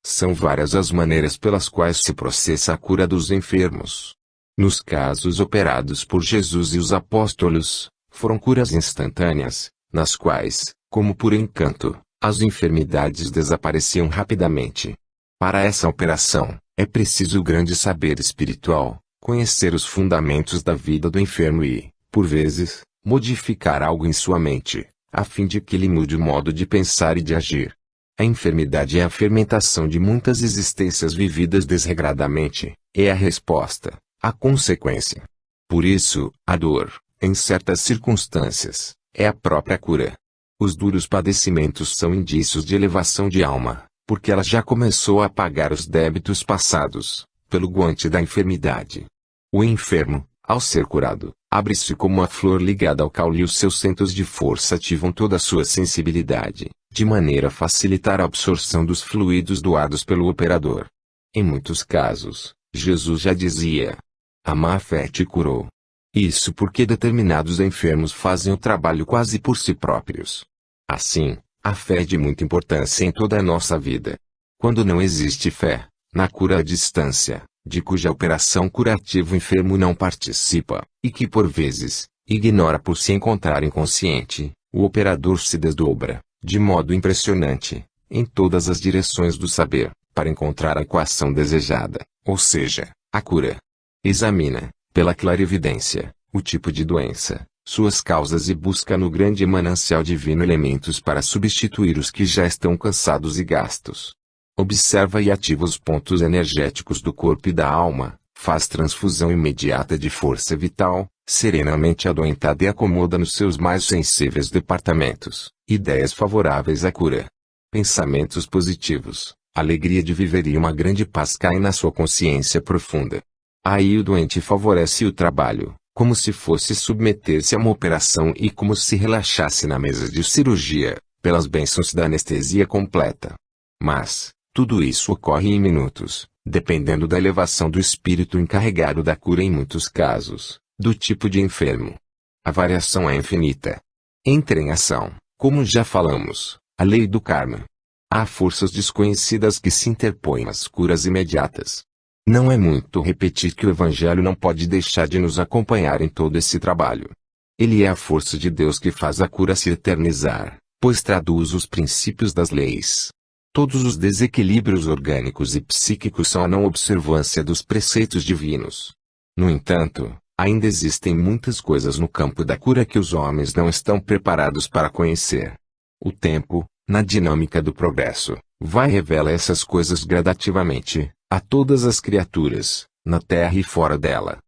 São várias as maneiras pelas quais se processa a cura dos enfermos. Nos casos operados por Jesus e os apóstolos, foram curas instantâneas, nas quais, como por encanto, as enfermidades desapareciam rapidamente. Para essa operação, é preciso grande saber espiritual, conhecer os fundamentos da vida do enfermo e, por vezes, modificar algo em sua mente, a fim de que ele mude o modo de pensar e de agir. A enfermidade é a fermentação de muitas existências vividas desregradamente, é a resposta, a consequência. Por isso, a dor, em certas circunstâncias, é a própria cura. Os duros padecimentos são indícios de elevação de alma, porque ela já começou a pagar os débitos passados, pelo guante da enfermidade. O enfermo, ao ser curado, abre-se como a flor ligada ao caule e os seus centros de força ativam toda a sua sensibilidade, de maneira a facilitar a absorção dos fluidos doados pelo operador. Em muitos casos, Jesus já dizia: a má fé te curou. Isso porque determinados enfermos fazem o trabalho quase por si próprios. Assim, a fé é de muita importância em toda a nossa vida. Quando não existe fé, na cura à distância, de cuja operação curativa o enfermo não participa, e que por vezes, ignora por se encontrar inconsciente, o operador se desdobra, de modo impressionante, em todas as direções do saber, para encontrar a equação desejada, ou seja, a cura. Examina, pela clarividência, o tipo de doença, suas causas e busca no grande manancial divino elementos para substituir os que já estão cansados e gastos. Observa e ativa os pontos energéticos do corpo e da alma, faz transfusão imediata de força vital, serenamente adoentada e acomoda nos seus mais sensíveis departamentos, ideias favoráveis à cura. Pensamentos positivos, alegria de viver e uma grande paz caem na sua consciência profunda. Aí o doente favorece o trabalho, como se fosse submeter-se a uma operação e como se relaxasse na mesa de cirurgia, pelas bênçãos da anestesia completa. Mas, tudo isso ocorre em minutos, dependendo da elevação do espírito encarregado da cura em muitos casos, do tipo de enfermo. A variação é infinita. Entra em ação, como já falamos, a lei do karma. Há forças desconhecidas que se interpõem às curas imediatas. Não é muito repetir que o Evangelho não pode deixar de nos acompanhar em todo esse trabalho. Ele é a força de Deus que faz a cura se eternizar, pois traduz os princípios das leis. Todos os desequilíbrios orgânicos e psíquicos são a não observância dos preceitos divinos. No entanto, ainda existem muitas coisas no campo da cura que os homens não estão preparados para conhecer. O tempo, na dinâmica do progresso, vai revelar essas coisas gradativamente, a todas as criaturas, na terra e fora dela.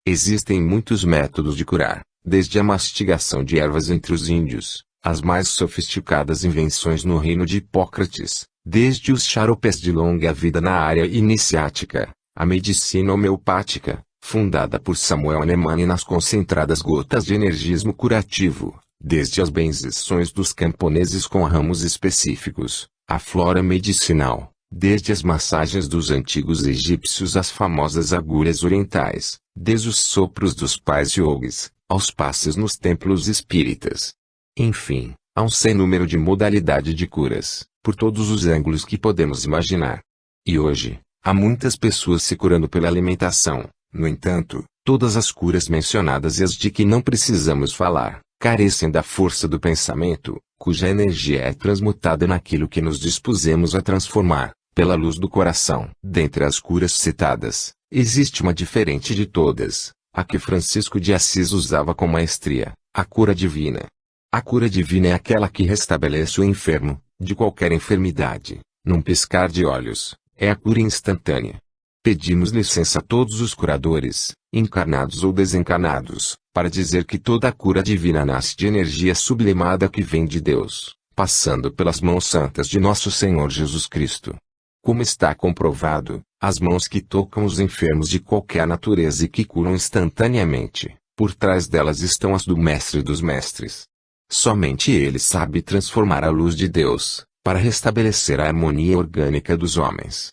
Existem muitos métodos de curar, desde a mastigação de ervas entre os índios, as mais sofisticadas invenções no reino de Hipócrates, desde os xaropes de longa vida na área iniciática, a medicina homeopática, fundada por Samuel Hahnemann nas concentradas gotas de energismo curativo, desde as benzições dos camponeses com ramos específicos, a flora medicinal, desde as massagens dos antigos egípcios às famosas agulhas orientais, desde os sopros dos pais yogis, aos passes nos templos espíritas. Enfim, há um sem número de modalidade de curas, por todos os ângulos que podemos imaginar. E hoje, há muitas pessoas se curando pela alimentação. No entanto, todas as curas mencionadas e as de que não precisamos falar, carecem da força do pensamento, cuja energia é transmutada naquilo que nos dispusemos a transformar, pela luz do coração. Dentre as curas citadas, existe uma diferente de todas, a que Francisco de Assis usava com maestria, a cura divina. A cura divina é aquela que restabelece o enfermo, de qualquer enfermidade, num piscar de olhos, é a cura instantânea. Pedimos licença a todos os curadores, encarnados ou desencarnados, para dizer que toda a cura divina nasce de energia sublimada que vem de Deus, passando pelas mãos santas de nosso Senhor Jesus Cristo. Como está comprovado, as mãos que tocam os enfermos de qualquer natureza e que curam instantaneamente, por trás delas estão as do Mestre dos Mestres. Somente ele sabe transformar a luz de Deus, para restabelecer a harmonia orgânica dos homens.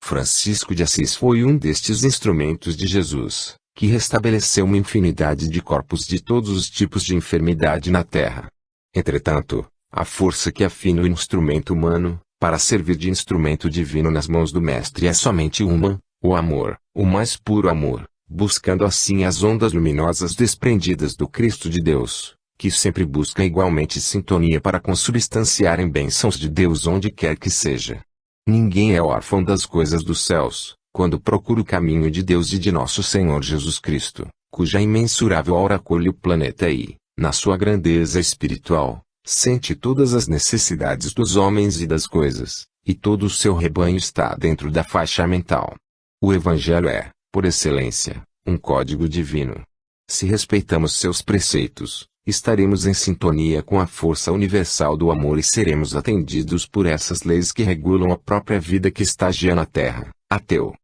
Francisco de Assis foi um destes instrumentos de Jesus, que restabeleceu uma infinidade de corpos de todos os tipos de enfermidade na Terra. Entretanto, a força que afina o instrumento humano, para servir de instrumento divino nas mãos do Mestre é somente uma, o amor, o mais puro amor, buscando assim as ondas luminosas desprendidas do Cristo de Deus, que sempre busca igualmente sintonia para consubstanciar em bênçãos de Deus onde quer que seja. Ninguém é órfão das coisas dos céus, quando procura o caminho de Deus e de nosso Senhor Jesus Cristo, cuja imensurável aura acolhe o planeta e, na sua grandeza espiritual, sente todas as necessidades dos homens e das coisas, e todo o seu rebanho está dentro da faixa mental. O Evangelho é, por excelência, um código divino. Se respeitamos seus preceitos, estaremos em sintonia com a força universal do amor e seremos atendidos por essas leis que regulam a própria vida que estagia na Terra. Ateu.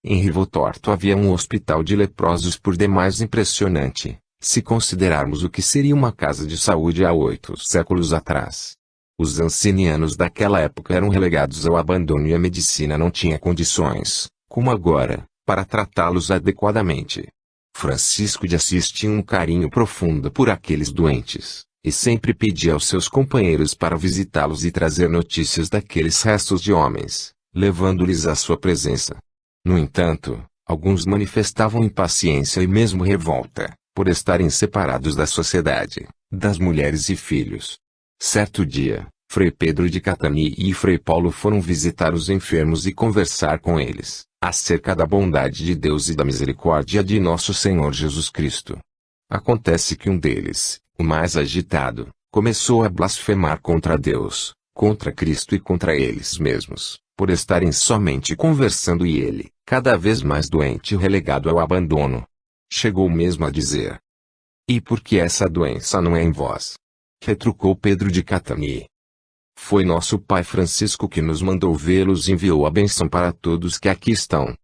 Em Rivotorto havia um hospital de leprosos por demais impressionante, se considerarmos o que seria uma casa de saúde há 8 séculos atrás. Os ancenianos daquela época eram relegados ao abandono e a medicina não tinha condições, como agora, para tratá-los adequadamente. Francisco de Assis tinha um carinho profundo por aqueles doentes, e sempre pedia aos seus companheiros para visitá-los e trazer notícias daqueles restos de homens, levando-lhes a sua presença. No entanto, alguns manifestavam impaciência e mesmo revolta, por estarem separados da sociedade, das mulheres e filhos. Certo dia, Frei Pedro de Catani e Frei Paulo foram visitar os enfermos e conversar com eles, acerca da bondade de Deus e da misericórdia de nosso Senhor Jesus Cristo. Acontece que um deles, o mais agitado, começou a blasfemar contra Deus, contra Cristo e contra eles mesmos, por estarem somente conversando e ele, cada vez mais doente e relegado ao abandono. Chegou mesmo a dizer: "E por que essa doença não é em vós?" Retrucou Pedro de Catani. "Foi nosso pai Francisco que nos mandou vê-los e enviou a bênção para todos que aqui estão."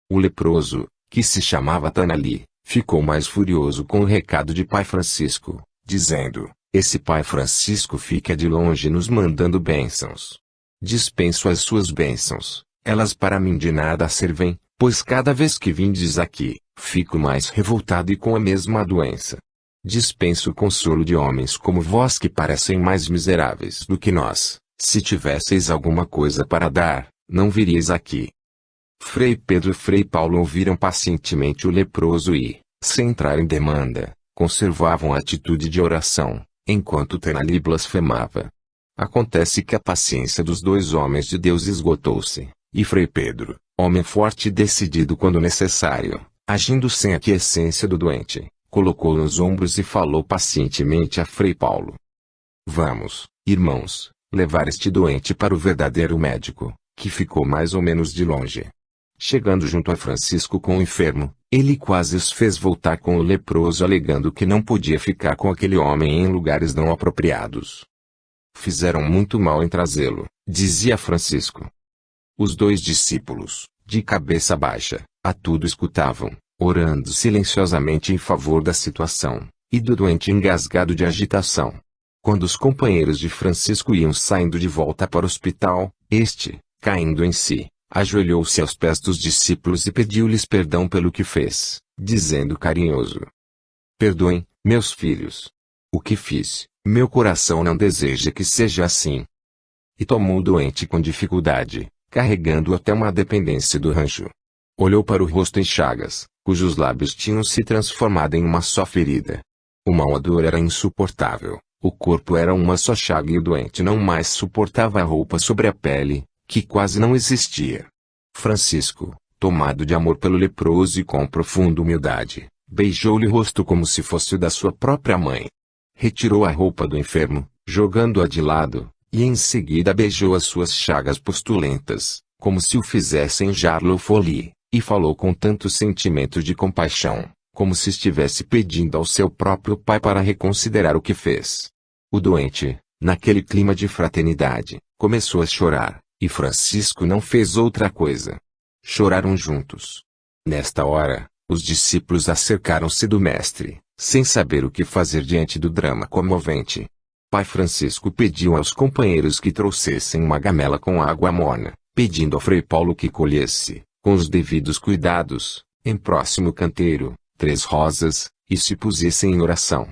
O leproso, que se chamava Tanali, ficou mais furioso com o recado de pai Francisco, dizendo: "Esse pai Francisco fica de longe nos mandando bênçãos. Dispenso as suas bênçãos, elas para mim de nada servem, pois cada vez que vindes aqui, fico mais revoltado e com a mesma doença. Dispenso o consolo de homens como vós que parecem mais miseráveis do que nós. Se tivesseis alguma coisa para dar, não viríeis aqui." Frei Pedro e Frei Paulo ouviram pacientemente o leproso e, sem entrar em demanda, conservavam a atitude de oração, enquanto Tanali blasfemava. Acontece que a paciência dos dois homens de Deus esgotou-se, e Frei Pedro, homem forte e decidido quando necessário, agindo sem a aquiescência do doente, colocou nos ombros e falou pacientemente a Frei Paulo: "Vamos, irmãos, levar este doente para o verdadeiro médico", que ficou mais ou menos de longe. Chegando junto a Francisco com o enfermo, ele quase os fez voltar com o leproso alegando que não podia ficar com aquele homem em lugares não apropriados. "Fizeram muito mal em trazê-lo", dizia Francisco. Os dois discípulos, de cabeça baixa, a tudo escutavam, orando silenciosamente em favor da situação, e do doente engasgado de agitação. Quando os companheiros de Francisco iam saindo de volta para o hospital, este, caindo em si, ajoelhou-se aos pés dos discípulos e pediu-lhes perdão pelo que fez, dizendo carinhoso: "Perdoem, meus filhos. O que fiz, meu coração não deseja que seja assim." E tomou o doente com dificuldade, carregando-o até uma dependência do rancho. Olhou para o rosto em chagas, cujos lábios tinham se transformado em uma só ferida. O mau odor era insuportável, o corpo era uma só chaga e o doente não mais suportava a roupa sobre a pele, que quase não existia. Francisco, tomado de amor pelo leproso e com profunda humildade, beijou-lhe o rosto como se fosse o da sua própria mãe. Retirou a roupa do enfermo, jogando-a de lado, e em seguida beijou as suas chagas pustulentas, como se o fizessem jarlo-folie, e falou com tanto sentimento de compaixão, como se estivesse pedindo ao seu próprio pai para reconsiderar o que fez. O doente, naquele clima de fraternidade, começou a chorar, e Francisco não fez outra coisa. Choraram juntos. Nesta hora, os discípulos acercaram-se do mestre, sem saber o que fazer diante do drama comovente. Pai Francisco pediu aos companheiros que trouxessem uma gamela com água morna, pedindo ao Frei Paulo que colhesse, com os devidos cuidados, em próximo canteiro, 3 rosas, e se pusessem em oração.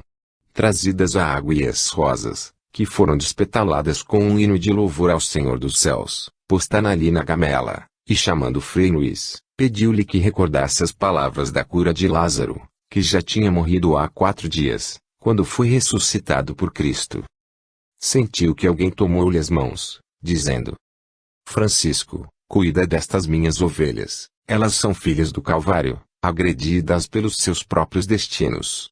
Trazidas a água e as rosas, que foram despetaladas com um hino de louvor ao Senhor dos céus, pôs Tanali na gamela, e chamando Frei Luís, pediu-lhe que recordasse as palavras da cura de Lázaro, que já tinha morrido há 4 dias, quando foi ressuscitado por Cristo. Sentiu que alguém tomou-lhe as mãos, dizendo: "Francisco, cuida destas minhas ovelhas, elas são filhas do Calvário, agredidas pelos seus próprios destinos."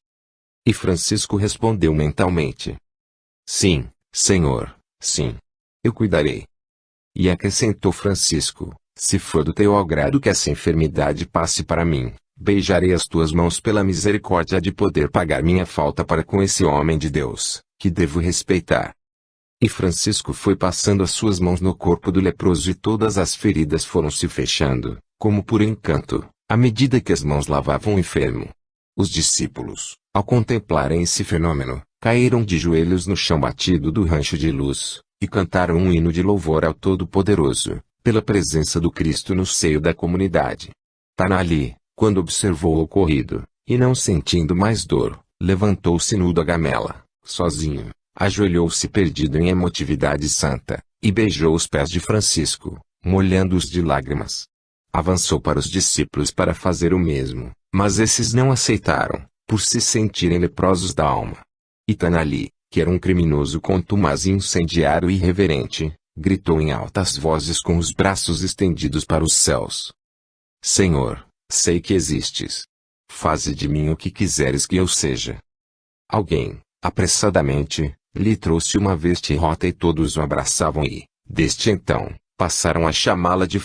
E Francisco respondeu mentalmente: "Sim, Senhor, sim. Eu cuidarei." E acrescentou Francisco: "Se for do teu agrado que essa enfermidade passe para mim, beijarei as tuas mãos pela misericórdia de poder pagar minha falta para com esse homem de Deus, que devo respeitar." E Francisco foi passando as suas mãos no corpo do leproso e todas as feridas foram se fechando, como por encanto, à medida que as mãos lavavam o enfermo. Os discípulos, ao contemplarem esse fenômeno, caíram de joelhos no chão batido do rancho de luz, e cantaram um hino de louvor ao Todo-Poderoso, pela presença do Cristo no seio da comunidade. Tanali, quando observou o ocorrido, e não sentindo mais dor, levantou-se nu da gamela, sozinho, ajoelhou-se perdido em emotividade santa, e beijou os pés de Francisco, molhando-os de lágrimas. Avançou para os discípulos para fazer o mesmo, mas esses não aceitaram, por se sentirem leprosos da alma. E Tanali, que era um criminoso contumaz e incendiário e irreverente, gritou em altas vozes com os braços estendidos para os céus: Senhor, sei que existes. Faze de mim o que quiseres que eu seja. Alguém, apressadamente, lhe trouxe uma veste rota e todos o abraçavam e, desde então, passaram a chamá-la de